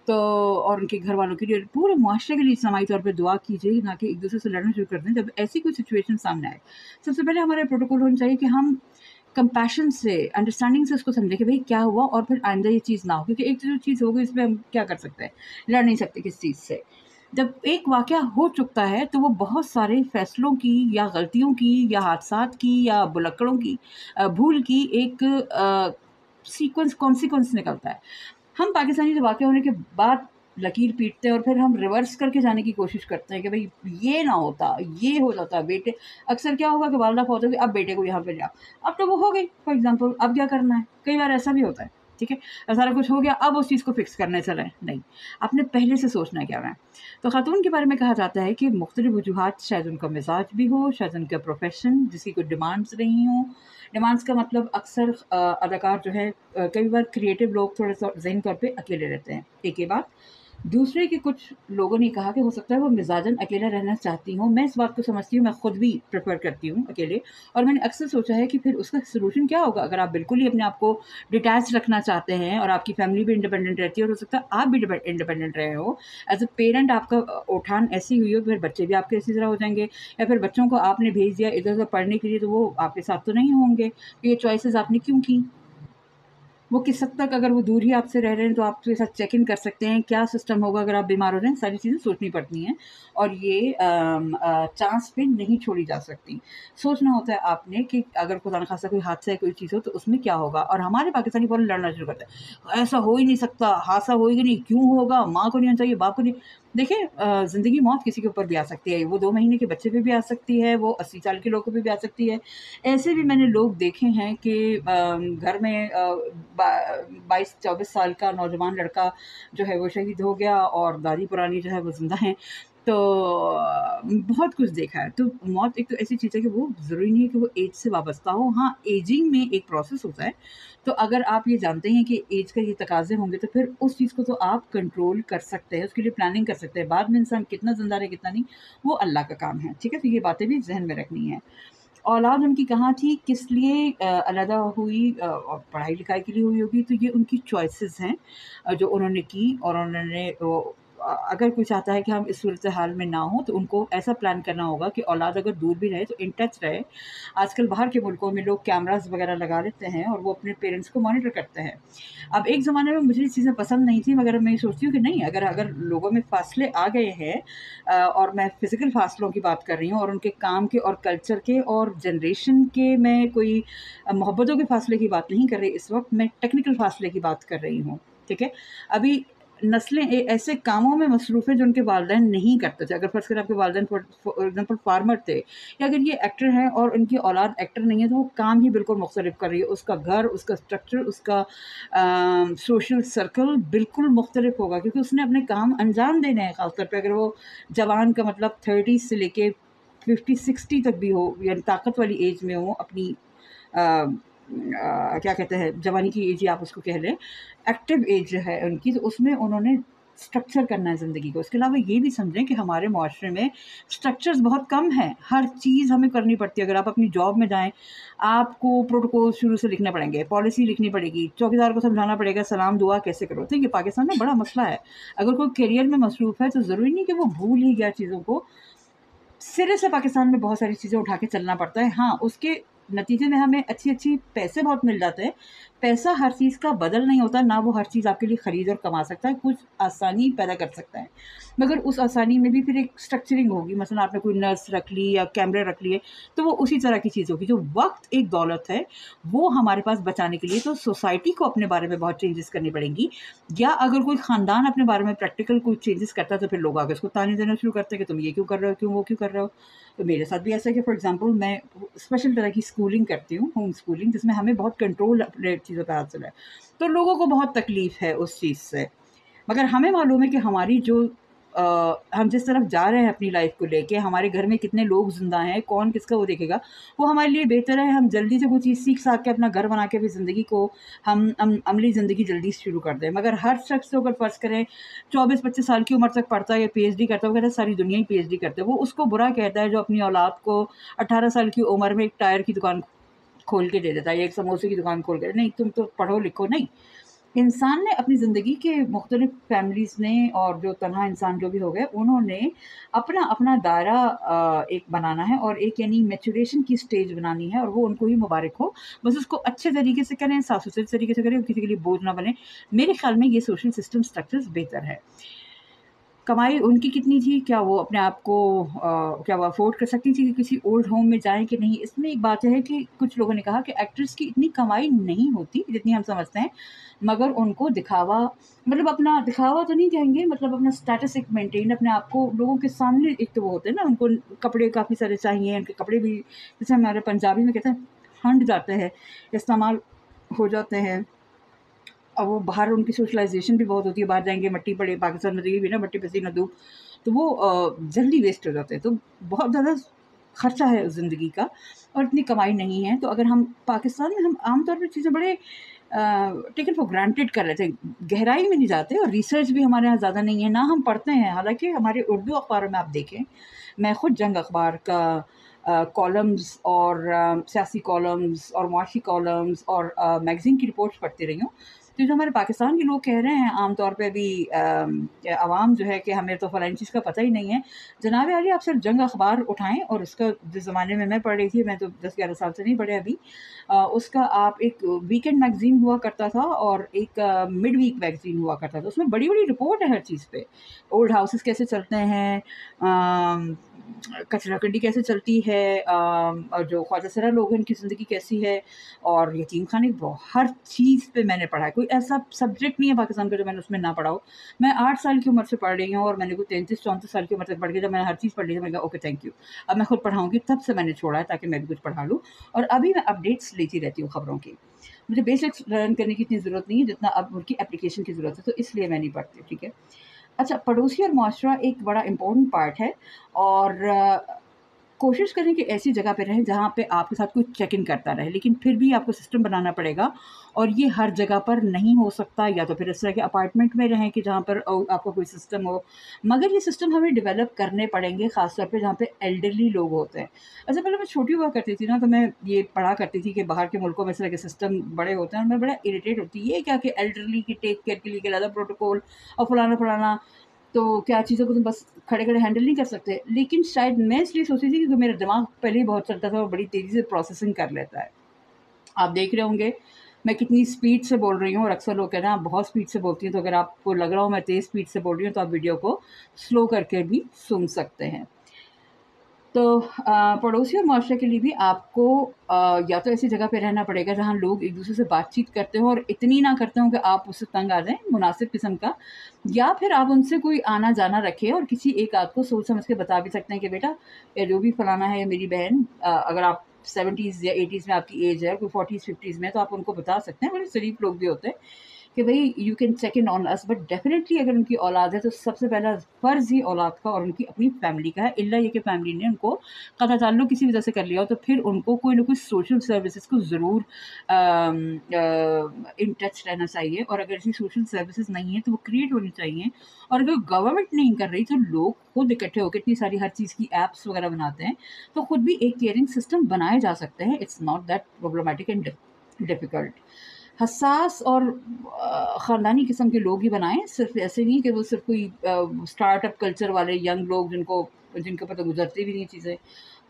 तो और उनके घरवालों के लिए, पूरे मुआशरे के लिए इज्तिमाई तौर पे दुआ कीजिए, ना कि एक-दूसरे से लड़ना शुरू कर दें जब ऐसी कोई सिचुएशन सामने आए। सबसे पहले हमारा प्रोटोकॉल होना चाहिए कि हम कंपैशन से, अंडरस्टैंडिंग से उसको समझें कि भई क्या हुआ, और फिर आइंदा ये चीज़ ना हो, क्योंकि एक जो चीज़ हो गई इसमें हम क्या कर सकते हैं? लड़ नहीं सकते किसी चीज़ से। जब एक वाक़या हो चुकता है, तो वो बहुत सारे फ़ैसलों की या गलतियों की या हादसात की या भुलक्कड़ों की, भूल की एक कॉन्सिक्वेंस निकलता है। हम पाकिस्तानी, जो वाक़या होने के बाद लकीर पीटते हैं और फिर हम रिवर्स करके जाने की कोशिश करते हैं कि भाई ये ना होता, ये हो जाता बेटे। अक्सर क्या होगा कि वालदा फौत होगी, अब बेटे को यहाँ पे ले आओ, अब तो वो हो गई फॉर एग्जांपल, अब क्या करना है, कई बार ऐसा भी होता है, ठीक है, सारा कुछ हो गया, अब उस चीज़ को फिक्स करने चले, नहीं, आपने पहले से सोचना क्या है। तो खातून के बारे में कहा जाता है कि मुख्तलिफ वजूहात, शायद उनका मिजाज भी हो, शायद उनका प्रोफेशन जिसकी कोई डिमांड्स नहीं हो। डिमांड्स का मतलब अक्सर अदाकार जो है कई बार क्रिएटिव लोग थोड़ा सा ज़हनी तौर पे अकेले रहते हैं, एक ये बात। दूसरे के कुछ लोगों ने कहा कि हो सकता है वो मिजाजन अकेला रहना चाहती हूँ, मैं इस बात को समझती हूँ, मैं खुद भी प्रेफर करती हूँ अकेले। और मैंने अक्सर सोचा है कि फिर उसका सोल्यूशन क्या होगा, अगर आप बिल्कुल ही अपने आप को डिटैच रखना चाहते हैं और आपकी फैमिली भी इंडिपेंडेंट रहती है और हो सकता है आप भी इंडिपेंडेंट रहे हो, एज अ पेरेंट आपका उठान ऐसी हुई हो, फिर बच्चे भी आपके इसी तरह हो जाएंगे, या फिर बच्चों को आपने भेज दिया इधर उधर पढ़ने के लिए तो वो आपके साथ तो नहीं होंगे, तो ये चॉइसेस आपने क्यों की। वो किस हद तक, अगर वो दूर ही आपसे रह रहे हैं तो आपके साथ चेक इन कर सकते हैं, क्या सिस्टम होगा अगर आप बीमार हो जाएं, सारी चीज़ें सोचनी पड़ती हैं और ये चांस पे नहीं छोड़ी जा सकती। सोचना होता है आपने कि अगर खुदा न खास्ता कोई हादसा है, कोई चीज़ हो तो उसमें क्या होगा। और हमारे पाकिस्तानी फौरन लड़ना शुरू करते हैं, ऐसा हो ही नहीं सकता, हादसा होएगा नहीं, क्यों होगा, माँ को नहीं आना चाहिए, बाप को नहीं। देखिए ज़िंदगी मौत किसी के ऊपर भी आ सकती है, वो 2 महीने के बच्चे पे भी आ सकती है, वो 80 साल के लोगों पे भी आ सकती है। ऐसे भी मैंने लोग देखे हैं कि घर में 22-24 साल का नौजवान लड़का जो है वो शहीद हो गया और दादी पुरानी जो है वो ज़िंदा हैं। तो बहुत कुछ देखा है। तो मौत एक तो ऐसी चीज़ है कि वो ज़रूरी नहीं है कि वो एज से वाबस्ता हो। हाँ, एजिंग में एक प्रोसेस होता है। तो अगर आप ये जानते हैं कि एज का ये तकाज़े होंगे तो फिर उस चीज़ को तो आप कंट्रोल कर सकते हैं, उसके लिए प्लानिंग कर सकते हैं। बाद में इंसान कितना ज़िंदा रहे कितना नहीं, वो अल्लाह का काम है, ठीक है? तो ये बातें भी ज़हन में रखनी है। औलाद उनकी कहाँ थी, किस लिए अलहदा हुई, और पढ़ाई-लिखाई के लिए हुई होगी, तो ये उनकी चॉइसेस हैं जो उन्होंने की। और उन्होंने अगर कोई चाहता है कि हम इस सूरत-ए-हाल में ना हों, तो उनको ऐसा प्लान करना होगा कि औलाद अगर दूर भी रहे तो इन टच रहे। आजकल बाहर के मुल्कों में लोग कैमराज़ वगैरह लगा लेते हैं और वो अपने पेरेंट्स को मॉनिटर करते हैं। अब एक ज़माने में मुझे ये चीज़ें पसंद नहीं थी, मगर मैं ये सोचती हूँ कि नहीं, अगर अगर लोगों में फ़ासले आ गए हैं, और मैं फ़िज़िकल फ़ासलों की बात कर रही हूँ और उनके काम के और कल्चर के और जनरेशन के, मैं कोई मोहब्बतों के फ़ासले की बात नहीं कर रही इस वक़्त, मैं टेक्निकल फ़ासले की बात कर रही हूँ, ठीक है? अभी नस्लें ऐसे कामों में मसरूफ़ हैं जो उनके वालिदैन नहीं करते थे। अगर फ़र्ज़ करें आपके वालिदैन फॉर एग्ज़ाम्पल फार्मर थे, या अगर ये एक्टर हैं और उनकी औलाद एक्टर नहीं है, तो वो काम ही बिल्कुल मुख्तलिफ़ कर रही है। उसका घर, उसका स्ट्रक्चर, उसका सोशल सर्कल बिल्कुल मुख्तलिफ़ होगा, क्योंकि उसने अपने काम अंजाम देने हैं। ख़ास तौर पे अगर वो जवान का मतलब 30 से लेके 50-60 तक भी हो, यानी ताकत वाली एज में हो, अपनी क्या कहते हैं, जवानी की एज ही आप उसको कह लें, एक्टिव एज जो है उनकी, तो उसमें उन्होंने स्ट्रक्चर करना है ज़िंदगी को। इसके अलावा ये भी समझें कि हमारे मुआशरे में स्ट्रक्चर्स बहुत कम हैं, हर चीज़ हमें करनी पड़ती है। अगर आप अपनी जॉब में जाएँ, आपको प्रोटोकॉल शुरू से लिखने पड़ेंगे, पॉलिसी लिखनी पड़ेगी, चौकीदार को समझाना पड़ेगा सलाम दुआ कैसे करो। तो ये पाकिस्तान में बड़ा मसला है। अगर कोई करियर में मसरूफ़ है तो ज़रूरी नहीं कि वो भूल ही गया चीज़ों को। सिरे से पाकिस्तान में बहुत सारी चीज़ें उठा के चलना पड़ता है। हाँ, उसके नतीजे में हमें अच्छी-अच्छी पैसे बहुत मिल जाते हैं। पैसा हर चीज़ का बदल नहीं होता, ना वो हर चीज़ आपके लिए खरीद और कमा सकता है, कुछ आसानी पैदा कर सकता है। मगर उस आसानी में भी फिर एक स्ट्रक्चरिंग होगी, मसलन आपने कोई नर्स रख ली या कैमरे रख लिए, तो वो उसी तरह की चीज़ होगी। जो वक़्त एक दौलत है, वो हमारे पास बचाने के लिए तो सोसाइटी को अपने बारे में बहुत चेंजेज़ करनी पड़ेंगी, या अगर कोई ख़ानदान अपने बारे में प्रैक्टिकल कोई चेंजेज़ करता है, तो फिर लोग आगे उसको ताने देना शुरू करते हैं कि तुम ये क्यों कर रहे हो, क्यों वो क्यों कर रहे हो। तो मेरे साथ भी ऐसा है कि फॉर एग्ज़ाम्पल मैं स्पेशल तरह की स्कूलिंग करती हूँ, होम स्कूलिंग, जिसमें हमें बहुत कंट्रोल अपने चीज़ों पे हासिल है। तो लोगों को बहुत तकलीफ़ है उस चीज़ से। मगर हमें मालूम है कि हमारी जो हम जिस तरफ जा रहे हैं अपनी लाइफ़ को लेके, हमारे घर में कितने लोग ज़िंदा हैं, कौन किसका वो देखेगा, वो हमारे लिए बेहतर है हम जल्दी से कोई चीज़ सीख-साख के अपना घर बना के अपनी ज़िंदगी को हम अमली ज़िंदगी जल्दी से शुरू कर दें। मगर हर शख़्स को अगर फ़र्ज़ करें 24-25 साल की उम्र तक पढ़ता है या पीएचडी करता है, वो कहता है सारी दुनिया ही पीएचडी करते हैं। वो उसको बुरा कहता है जो अपनी औलाद को 18 साल की उम्र में एक टायर की दुकान खोल के दे देता है या एक समोसे की दुकान खोल के, नहीं तुम तो पढ़ो लिखो नहीं। इंसान ने अपनी ज़िंदगी के मुख्तलिफ़ फ़ैमिलीज़ ने, और जो तन्हा इंसान जो भी हो गए, उन्होंने अपना दायरा एक बनाना है और एक यानी मैच्योरेशन की स्टेज बनानी है, और वो उनको ही मुबारक हो। बस उसको अच्छे तरीके से करें, साफ़-सुथरे तरीके से करें और किसी के लिए बोझ ना बने। मेरे ख़्याल में ये सोशल सिस्टम स्ट्रक्चर्स बेहतर है। कमाई उनकी कितनी थी, क्या वो अपने आप को क्या वो अफ़ोर्ड कर सकती थी कि किसी ओल्ड होम में जाएँ कि नहीं? इसमें एक बात है कि कुछ लोगों ने कहा कि एक्ट्रेस की इतनी कमाई नहीं होती जितनी हम समझते हैं, मगर उनको दिखावा, मतलब अपना दिखावा तो नहीं कहेंगे, मतलब अपना स्टेटस एक मेंटेन, अपने आप को लोगों के सामने, एक तो वो होते हैं ना, उनको कपड़े काफ़ी सारे चाहिए, उनके कपड़े भी जैसे हमारे पंजाबी में कहते हैं हंड जाते हैं, इस्तेमाल हो जाते हैं। और वो बाहर उनकी सोशलाइज़ेशन भी बहुत होती है, बाहर जाएँगे मट्टी पड़े, पाकिस्तान में तो ये भी ना मट्टी पसीना धूप, तो वो जल्दी वेस्ट हो जाते हैं, तो बहुत ज़्यादा खर्चा है उस ज़िंदगी का और इतनी कमाई नहीं है। तो अगर हम पाकिस्तान में, हम आम तौर पे चीज़ें बड़े टेकन फॉर ग्रांटेड कर लेते हैं, गहराई में नहीं जाते, और रिसर्च भी हमारे यहाँ ज़्यादा नहीं है, ना हम पढ़ते हैं। हालाँकि हमारे उर्दू अखबारों में आप देखें, मैं खुद जंग अखबार का कॉलम्स और सियासी कॉलम्स और मुआशी कॉलम्स और मैगज़ीन की रिपोर्ट्स पढ़ती रही हूँ। तो जो हमारे पाकिस्तान के लोग कह रहे हैं आम तौर पे अभी अवाम जो है कि हमें तो फ़लानी चीज़ का पता ही नहीं है। जनाब आली, आप सिर्फ़ जंग अखबार उठाएँ और उसका, जिस ज़माने में मैं पढ़ रही थी, मैं तो 10-11 साल से नहीं पढ़े अभी, उसका आप एक वीकेंड मैगज़ीन हुआ करता था और एक मिड वीक मैगज़ीन हुआ करता था। उसमें बड़ी-बड़ी रिपोर्ट है हर चीज़ पे। ओल्ड हाउसेस कैसे चलते हैं, कचरा-गड्डी कैसे चलती है, और जो ख्वाजा सरा लोग हैं उनकी ज़िंदगी कैसी है, और यतीम खाने, हर चीज़ पे मैंने पढ़ा है। कोई ऐसा सब्जेक्ट नहीं है पाकिस्तान का जो मैंने उसमें ना पढ़ा हो। मैं 8 साल की उम्र से पढ़ रही हूँ और मैंने कोई 33-34 साल की उम्र तक पढ़ के जब मैंने हर चीज़ पढ़ ली तो मैंने कहा ओके थैंक यू। अब मैं खुद पढ़ाऊँगी, तब से मैंने छोड़ा है ताकि मैं भी कुछ पढ़ा लूँ, और अभी मैं अपडेट्स लेती रहती हूँ खबरों की। मुझे बेसिक्स लर्न करने की इतनी ज़रूरत नहीं है जितना अब उनकी एप्लीकेशन की ज़रूरत है, तो इसलिए मैं नहीं पढ़ती, ठीक है। अच्छा, पड़ोसी और मुआशरा एक बड़ा इम्पोर्टेंट पार्ट है, और कोशिश करें कि ऐसी जगह पे रहें जहाँ पे आपके साथ कोई चेक इन करता रहे, लेकिन फिर भी आपको सिस्टम बनाना पड़ेगा, और ये हर जगह पर नहीं हो सकता। या तो फिर इस तरह के अपार्टमेंट में रहें कि जहाँ पर आपका कोई सिस्टम हो, मगर ये सिस्टम हमें डेवलप करने पड़ेंगे, ख़ास तौर पे जहाँ पे एल्डरली लोग होते हैं। अच्छा, पहले मैं छोटी हुआ करती थी ना, तो मैं ये पढ़ा करती थी कि बाहर के मुल्कों में इस तरह के सिस्टम बड़े होते हैं, और मैं बड़ा इरिटेट होती, ये क्या कि एल्डरली की टेक केयर के लिए एक अलग प्रोटोकॉल और फलाना-फलाना, तो क्या चीज़ों को तुम बस खड़े-खड़े हैंडल नहीं कर सकते। लेकिन शायद मैं इसलिए सोचती थी क्योंकि मेरा दिमाग पहले ही बहुत चलता था और बड़ी तेज़ी से प्रोसेसिंग कर लेता है। आप देख रहे होंगे मैं कितनी स्पीड से बोल रही हूँ, और अक्सर लोग कहते हैं आप बहुत स्पीड से बोलती हैं, तो अगर आपको लग रहा हो मैं तेज़ स्पीड से बोल रही हूँ तो आप वीडियो को स्लो करके भी सुन सकते हैं। तो पड़ोसी और मुआशरे के लिए भी आपको या तो ऐसी जगह पे रहना पड़ेगा जहाँ लोग एक-दूसरे से बातचीत करते हों और इतनी ना करते हों कि आप उससे तंग आ जाएँ, मुनासिब किस्म का, या फिर आप उनसे कोई आना-जाना रखें और किसी एक आध को सोच समझ के बता भी सकते हैं कि बेटा, ये जो भी फलाना है, या मेरी बहन, अगर आप 70s या 80s में आपकी एज है, कोई 40s 50s में, तो आप उनको बता सकते हैं। बड़े शरीफ लोग भी होते हैं कि भई you can check in on us, but definitely अगर उनकी औलाद है तो सबसे पहला फ़र्ज़ ही औलाद का और उनकी अपनी फ़ैमिली का है, इल्ला ये कि फ़ैमिली ने उनको क़त्ल ताल्लुक़ किसी वजह से कर लिया हो, तो फिर उनको कोई न कोई सोशल सर्विसेज़ को ज़रूर इन टच रहना चाहिए, और अगर ऐसी सोशल सर्विसेज़ नहीं है तो वो क्रिएट होनी चाहिए। और अगर गवर्नमेंट नहीं कर रही तो लोग खुद इकट्ठे होके इतनी सारी हर चीज़ की ऐप्स वग़ैरह बनाते हैं, तो खुद भी एक केयरिंग सिस्टम बनाए जा सकते हैं। It's not that problematic and difficult. हसास और ख़ानदानी किस्म के लोग ही बनाएँ, सिर्फ़ ऐसे नहीं कि वो सिर्फ़ कोई स्टार्टअप कल्चर वाले यंग लोग जिनके ऊपर तो गुज़रती भी नहीं चीज़ें।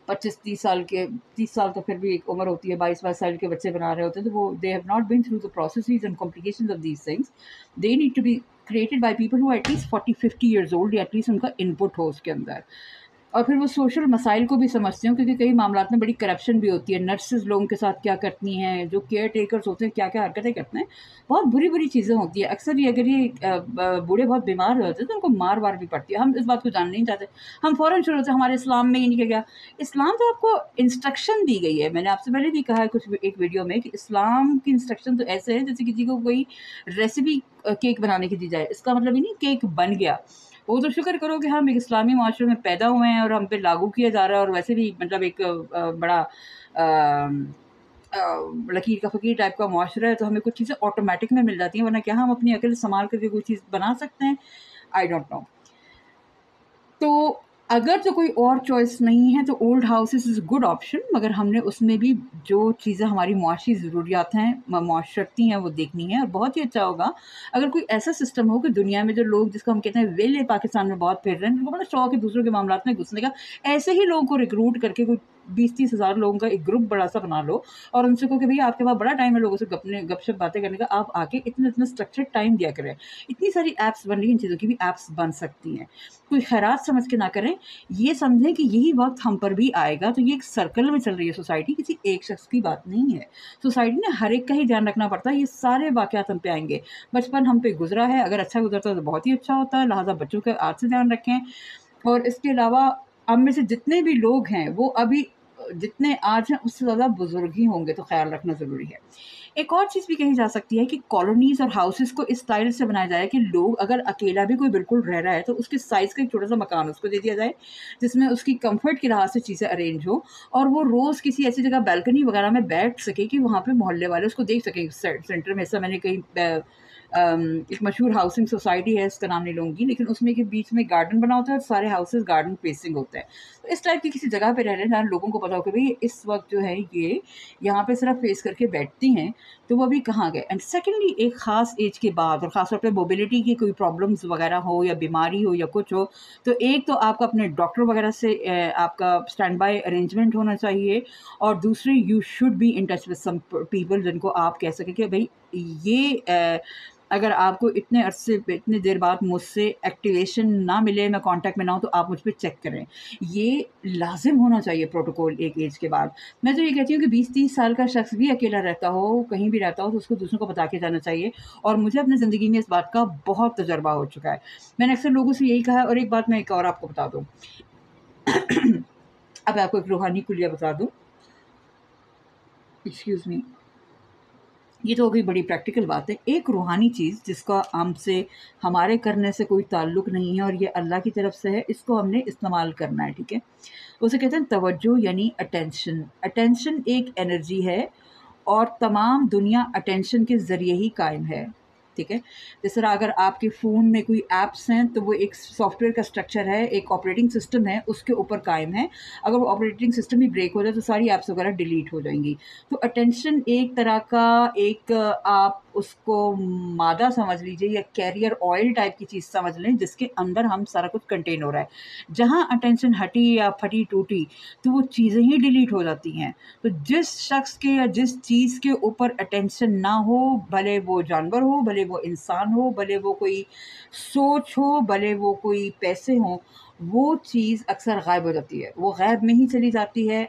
25-30 साल के, 30 साल तो फिर भी एक उम्र होती है, 22-22 साल के बच्चे बना रहे होते हैं, तो वो they have not been through the processes and complications of these things. They need to be created by people who are at least 40-50 years old, या एटलीस्ट उनका इनपुट हो उसके अंदर। और फिर वो सोशल मसाइल को भी समझते हो, क्योंकि कई मामलात में बड़ी करप्शन भी होती है। नर्सेज़ लोगों के साथ क्या करती हैं, जो केयर टेकर्स होते हैं क्या-क्या हरकतें करते हैं, बहुत बुरी-बुरी चीज़ें होती हैं। अक्सर ये अगर ये बूढ़े बहुत बीमार हो जाते हैं तो उनको मार-वार भी पड़ती है। हम इस बात को जानना नहीं चाहते। हम फ़ौरन शुरू होते हैं हमारे इस्लाम में ये नहीं किया गया। इस्लाम तो आपको इंस्ट्रक्शन दी गई है। मैंने आपसे पहले भी कहा है कुछ एक वीडियो में कि इस्लाम की इंस्ट्रक्शन तो ऐसे है जैसे किसी को कोई रेसिपी केक बनाने की दी जाए। इसका मतलब ये नहीं केक बन गया। वो तो शुक्र करो कि हम एक इस्लामी माशरे में पैदा हुए हैं और हम पे लागू किया जा रहा है, और वैसे भी मतलब एक बड़ा लकीर का फ़कीर टाइप का मुआशरा है, तो हमें कुछ चीज़ें ऑटोमैटिक में मिल जाती हैं, वरना क्या हम अपनी अकल इस्तेमाल करके कोई चीज़ बना सकते हैं? I don't know. तो अगर तो कोई और चॉइस नहीं है तो old houses is good option, मगर हमने उसमें भी जो चीज़ें हमारी मुआशी ज़रूरियात हैं, मुआशरती हैं, वो देखनी है। और बहुत ही अच्छा होगा अगर कोई ऐसा सिस्टम हो कि दुनिया में जो लोग, जिसको हम कहते हैं वेले पाकिस्तान में बहुत फिर रहे हैं, उनको बड़ा शौक है दूसरों के मामलात में घुसने का, ऐसे ही लोगों को रिक्रूट करके कोई 20-30 हज़ार लोगों का एक ग्रुप बड़ा सा बना लो और उनसे कहो कि भैया आपके पास बड़ा टाइम है लोगों से गपशप बातें करने का, आप आके इतना इतना स्ट्रक्चर्ड टाइम दिया करें। इतनी सारी ऐप्स बन रही हैं, इन चीज़ों की भी ऐप्स बन सकती हैं। कोई खैरात समझ के ना करें, ये समझें कि यही वक्त हम पर भी आएगा। तो ये एक सर्कल में चल रही है सोसाइटी, किसी एक शख्स की बात नहीं है। सोसाइटी ने हर एक का ही ध्यान रखना पड़ता है। ये सारे वाक़यात हम पे आएंगे। बचपन हम पे गुजरा है, अगर अच्छा गुजरता है तो बहुत ही अच्छा होता है, लिहाजा बच्चों का आज से ध्यान रखें। और इसके अलावा हम में से जितने भी लोग हैं वो अभी जितने आज हैं उससे ज़्यादा बुजुर्ग ही होंगे, तो ख्याल रखना ज़रूरी है। एक और चीज़ भी कही जा सकती है कि कॉलोनीज़ और हाउसेस को इस स्टाइल से बनाया जाए कि लोग अगर अकेला भी कोई बिल्कुल रह रहा है तो उसके साइज़ का एक छोटा सा मकान उसको दे दिया जाए, जिसमें उसकी कंफर्ट की लिहाज से चीज़ें अरेंज हो और वो रोज़ किसी ऐसी जगह बैल्कनी वगैरह में बैठ सके कि वहाँ पे मोहल्ले वाले उसको देख सकें। सेंटर में ऐसा मैंने कहीं एक मशहूर हाउसिंग सोसाइटी है, इसका नाम नहीं लूँगी, लेकिन उसमें के बीच में गार्डन बना होता है और सारे हाउसेस गार्डन फेसिंग होते हैं। तो इस टाइप की किसी जगह पे रह रहे हैं जहाँ लोगों को पता हो कि भई इस वक़्त जो है ये यहाँ पे सिर्फ फेस करके बैठती हैं, तो वो अभी कहाँ गए। एंड सेकेंडली एक ख़ास एज के बाद और ख़ास तौर पे मोबिलिटी की कोई प्रॉब्लम्स वगैरह हो या बीमारी हो या कुछ हो, तो एक तो आपका अपने डॉक्टर वगैरह से आपका स्टैंड बाय अरेंजमेंट होना चाहिए और दूसरी you should be in touch with some people जिनको आप कह सकें कि भई ये अगर आपको इतने अरसे पे इतनी देर बाद मुझसे एक्टिवेशन ना मिले, मैं कांटेक्ट में ना हूँ, तो आप मुझ पे चेक करें। ये लाज़िम होना चाहिए प्रोटोकॉल एक एज के बाद। मैं तो ये कहती हूँ कि 20-30 साल का शख्स भी अकेला रहता हो, कहीं भी रहता हो, तो उसको दूसरों को बता के जाना चाहिए और मुझे अपनी ज़िंदगी में इस बात का बहुत तजुर्बा हो चुका है। मैंने अक्सर लोगों से यही कहा है और एक बात मैं एक और आपको बता दूँ। अब आपको एक रूहानी कुलिया बता दूँ। Excuse me. ये तो हो गई बड़ी प्रैक्टिकल बात है। एक रूहानी चीज़ जिसका हमसे हमारे करने से कोई ताल्लुक नहीं है और ये अल्लाह की तरफ से है, इसको हमने इस्तेमाल करना है, ठीक है? उसे कहते हैं तवज्जो यानी अटेंशन। अटेंशन एक एनर्जी है और तमाम दुनिया अटेंशन के ज़रिए ही कायम है, ठीक है? जिस तरह अगर आपके फ़ोन में कोई ऐप्स हैं तो वो एक सॉफ्टवेयर का स्ट्रक्चर है, एक ऑपरेटिंग सिस्टम है, उसके ऊपर कायम है। अगर वो ऑपरेटिंग सिस्टम ही ब्रेक हो जाए तो सारी ऐप्स वगैरह डिलीट हो जाएँगी। तो अटेंशन एक तरह का एक आप उसको मादा समझ लीजिए या कैरियर ऑयल टाइप की चीज़ समझ लें जिसके अंदर हम सारा कुछ कंटेन हो रहा है। जहाँ अटेंशन हटी या फटी-टूटी तो वो चीज़ें ही डिलीट हो जाती हैं। तो जिस शख्स के या जिस चीज़ के ऊपर अटेंशन ना हो, भले वो जानवर हो, भले वो इंसान हो, भले वो कोई सोच हो, भले वो कोई पैसे हों, वो चीज़ अक्सर गायब हो जाती है। वो गैब में ही चली जाती है।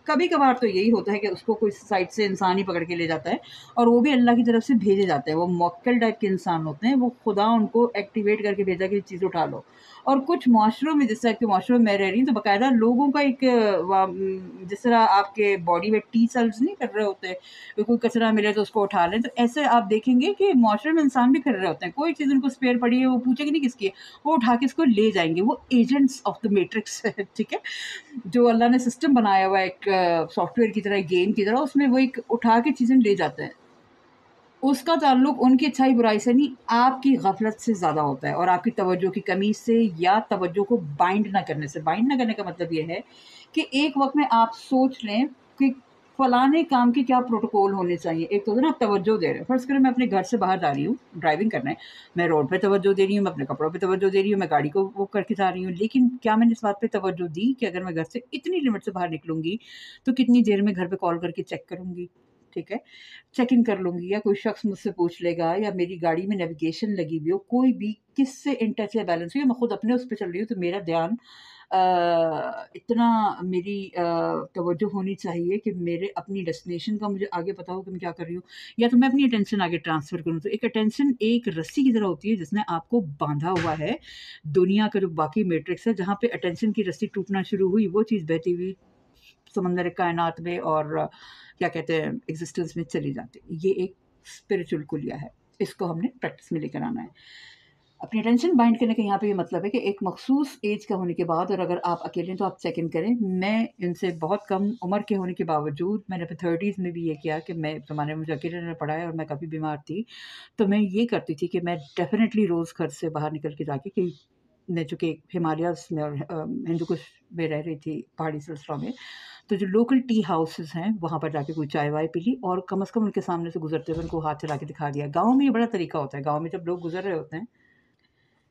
कभी-कभार तो यही होता है कि उसको कोई साइड से इंसान ही पकड़ के ले जाता है और वो भी अल्लाह की तरफ से भेजे जाते हैं। वो मुवक्किल टाइप के इंसान होते हैं, वो खुदा उनको एक्टिवेट करके भेजा कि ये चीज़ उठा लो। और कुछ माशरों में जिस तरह के माशरों में मैं रह रही हूँ, तो बाकायदा लोगों का एक जिस तरह आपके बॉडी में टी सेल्स नहीं कर रहे होते, कोई कचरा मिले तो उसको उठा लें, तो ऐसे आप देखेंगे कि माशरे में इंसान भी कर रहे होते हैं। कोई चीज़ उनको स्पेयर पड़ी है, वो पूछेंगे नहीं किसकी है, वो उठा के इसको ले जाएँगे। वो एजेंट्स ऑफ द मैट्रिक्स है, ठीक है? जो अल्लाह ने सिस्टम बनाया हुआ है एक सॉफ्टवेयर की तरह, गेम की तरह, उसमें वो एक उठा के चीज़ें ले जाते हैं। उसका ताल्लुक उनकी अच्छाई बुराई से नहीं, आपकी गफ़लत से ज़्यादा होता है और आपकी तवज्जो की कमी से या तवज्जो को बाइंड ना करने से। बाइंड ना करने का मतलब ये है कि एक वक़्त में आप सोच लें कि फ़लाने काम के क्या प्रोटोकॉल होने चाहिए। एक तो होता है ना आप तवज्जो दे रहे हैं। फ़र्ज़ करें मैं अपने घर से बाहर जा रही हूँ, ड्राइविंग करना है, मैं रोड पे तवज्जो दे रही हूँ, मैं अपने कपड़ों पे तवज्जो दे रही हूँ, मैं गाड़ी को वो करके जा रही हूँ। लेकिन क्या मैंने इस बात पे तवज्जो दी कि अगर मैं घर से इतनी लिमिट से बाहर निकलूँगी, तो कितनी देर में घर पे कॉल करके चेक करूँगी, ठीक है? चेक इन कर लूँगी या कोई शख्स मुझसे पूछ लेगा या मेरी गाड़ी में नेविगेशन लगी हुई हो, कोई भी किससे इन टच या बैलेंस हो या मैं खुद अपने उस पे चल रही हूँ, तो मेरा ध्यान इतना मेरी तवज्जो होनी चाहिए कि मेरे अपनी डेस्टिनेशन का मुझे आगे पता हो कि मैं क्या कर रही हूँ या तो मैं अपनी अटेंशन आगे ट्रांसफ़र करूँ। तो एक अटेंशन एक रस्सी की तरह होती है जिसने आपको बाँधा हुआ है। दुनिया का जो बाकी मैट्रिक्स है जहाँ पे अटेंशन की रस्सी टूटना शुरू हुई, वो चीज़ बहती हुई समंदर कायनात में और क्या कहते हैं एग्जिस्टेंस में चली जाती है। ये एक स्पिरिचुअल कुलिया है। इसको हमने प्रैक्टिस में लेकर आना है। अपनी अटेंशन बाइंड करने का यहाँ पे ये मतलब है कि एक मखसूस एज का होने के बाद और अगर आप अकेले हैं तो आप चेक इन करें। मैं इनसे बहुत कम उम्र के होने के बावजूद मैंने अपने 30s में भी ये किया कि मैं ज़माने में मुझे अकेले रहना पड़ा है और मैं काफ़ी बीमार थी। तो मैं ये करती थी कि मैं डेफ़िनेटली रोज़ घर से बाहर निकल के जाके कि मैं चूँकि हिमालयाज़ में और हिंदू कुश में रह रही थी, पहाड़ी सिलसिला में, तो जो लोकल टी हाउसेज़ हैं, वहाँ पर जाके कोई चाय-वाय पी ली और कम से कम उनके सामने से गुज़रते हुए उनको हाथ चला के दिखा दिया। गाँव में ये बड़ा तरीका होता है, गाँव में जब लोग गुज़र रहे होते हैं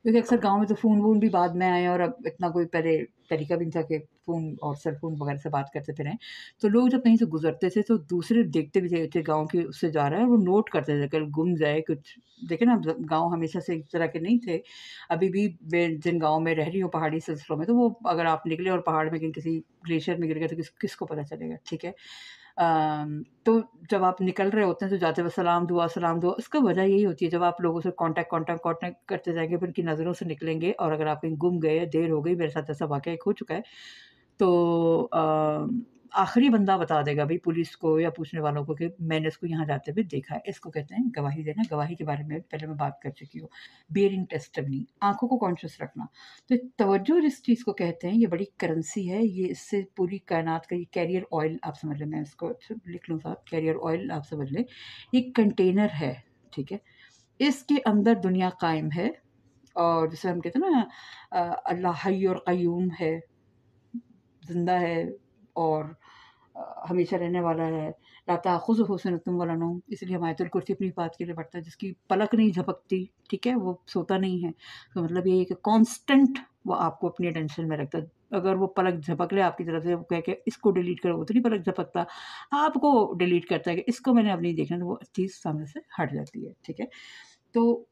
क्योंकि अक्सर गाँव में तो फ़ोन वोन भी बाद में आए हैं और अब इतना कोई पहले तरीका भी नहीं था कि फ़ोन और सेल फ़ोन वगैरह से बात करते फिरें। तो लोग जब कहीं से गुज़रते थे तो दूसरे देखते भी थे गाँव के उससे जा रहा है, वो नोट करते थे, कहीं गुम जाए कुछ। देखें ना, ज गाँव हमेशा से एक तरह के नहीं थे। अभी भी मैं जिन गाँव में रह रही हूँ पहाड़ी सिलसिलों में, तो वो अगर आप निकले और पहाड़ में कहीं किसी ग्लेशियर में गिर गए तो किसको पता चलेगा, ठीक है? तो जब आप निकल रहे होते हैं तो जाते हुए सलाम दुआ, उसका वजह यही होती है, जब आप लोगों से कॉन्टैक्ट करते जाएँगे, फिर उनकी नज़रों से निकलेंगे और अगर आप कहीं गुम गए, देर हो गई, मेरे साथ ऐसा वाक़या एक हो चुका है, तो आखिरी बंदा बता देगा भई पुलिस को या पूछने वालों को कि मैंने इसको यहाँ जाते हुए देखा है। इसको कहते हैं गवाही देना। गवाही के बारे में पहले मैं बात कर चुकी हूँ। बेयरिंग टेस्टिमनी, आँखों को कॉन्शियस रखना। तो तवज्जो जिस चीज़ को कहते हैं, ये बड़ी करेंसी है। ये इससे पूरी कायनात का ये कैरियर ऑयल आप समझ लें, मैं इसको लिख लूँ साहब, कैरियर ऑयल आप समझ लें। एक कंटेनर है, ठीक है? इसके अंदर दुनिया कायम है और जिसे हम कहते हैं ना अल्लाह हय्य और क़य्यूम है, ज़िंदा है और हमेशा रहने वाला है। ला ताख़ुज़ुहु सिनतुन वला नौम, इसलिए हम आयतुल कुर्सी अपनी बात के लिए पढ़ते हैं, जिसकी पलक नहीं झपकती, ठीक है? वो सोता नहीं है। तो मतलब ये है कि कांस्टेंट वो आपको अपनी अटेंशन में रखता है। अगर वो पलक झपक ले आपकी तरफ से, वो कहे कि इसको डिलीट करो, वो तो नहीं पलक झपकता, आपको डिलीट करता है कि इसको मैंने अब नहीं देखना, तो वो चीज़ सामने से हट जाती है, ठीक है? तो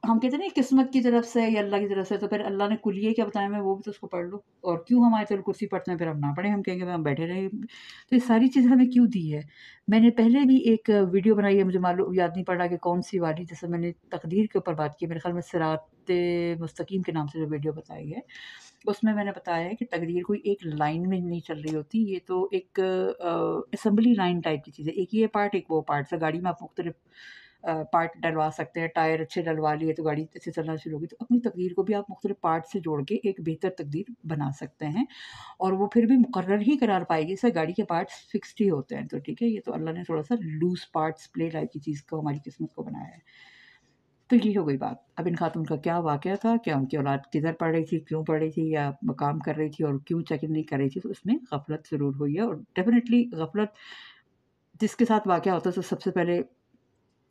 हम कहते हैं ना किस्मत की तरफ से या अल्लाह की तरफ से, तो फिर अल्लाह ने कुलिये क्या बताया, मैं वो भी तो उसको पढ़ लूँ। और क्यों हम आयतुल कुर्सी पढ़ते हैं, फिर हम ना पढ़ें, हम कहेंगे हम बैठे रहे। तो ये सारी चीज़ें हमें क्यों दी है? मैंने पहले भी एक वीडियो बनाई है, मुझे मालूम याद नहीं पड़ रहा कि कौन-सी वाली, जैसे मैंने तकदीर के ऊपर बात की, मेरे ख़्याल में सिराते मुस्तकीम के नाम से जो वीडियो बताई है, उसमें मैंने बताया है कि तकदीर कोई एक लाइन में नहीं चल रही होती, ये तो एक असेंबली लाइन टाइप की चीज़ है। एक ये पार्ट, एक वो पार्ट। से गाड़ी में आप मुख्तलिफ पार्ट डलवा सकते हैं, टायर अच्छे डलवा लिए तो गाड़ी अच्छे चलना शुरू होगी। तो अपनी तकदीर को भी आप मुख्तलिफ पार्ट से जोड़ के एक बेहतर तकदीर बना सकते हैं और वो फिर भी मुकर्रर ही करार पाएगी। इससे गाड़ी के पार्ट्स फिक्स्ड ही होते हैं, तो ठीक है, ये तो अल्लाह ने थोड़ा-सा लूज़ पार्ट्स प्ले लाइक की चीज़ को हमारी किस्मत को बनाया है। तो ये हो गई बात। अब इन खातून का क्या वाक़या था, क्या उनकी औलाद किधर पढ़ रही थी, क्यों पढ़ रही थी या काम कर रही थी और क्यों चेक इन नहीं कर रही थी, तो उसमें गफ़लत ज़रूर हुई है और डेफ़िनिटली गफ़लत जिसके साथ वाक़या होता है तो सबसे पहले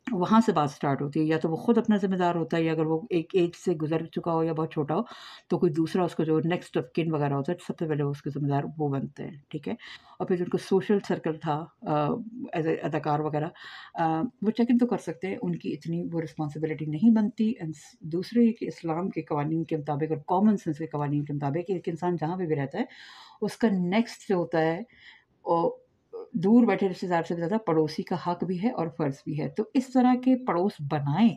वहाँ से बात स्टार्ट होती है। या तो वो खुद अपना ज़िम्मेदार होता है, या अगर वो एक एज से गुज़र चुका हो या बहुत छोटा हो, तो कोई दूसरा उसको जो नेक्स्ट ऑफ किन वग़ैरह होता है, सबसे पहले वो उसके ज़िम्मेदार वो बनते हैं, ठीक है? और फिर जो उनका सोशल सर्कल था एज़ अ अदाकार वग़ैरह, वो चेक इन तो कर सकते हैं, उनकी इतनी वो रिस्पॉन्सिबिलिटी नहीं बनती। एंड दूसरे कि इस्लाम के कवानीन के मुताबिक और कॉमन सेंस के कवानीन के मुताबिक एक इंसान जहाँ पे भी रहता है, उसका नेक्स्ट जो होता है ओ दूर बैठे रिश्तेदार से भी ज़्यादा पड़ोसी का हक भी है और फ़र्ज़ भी है। तो इस तरह के पड़ोस बनाएँ,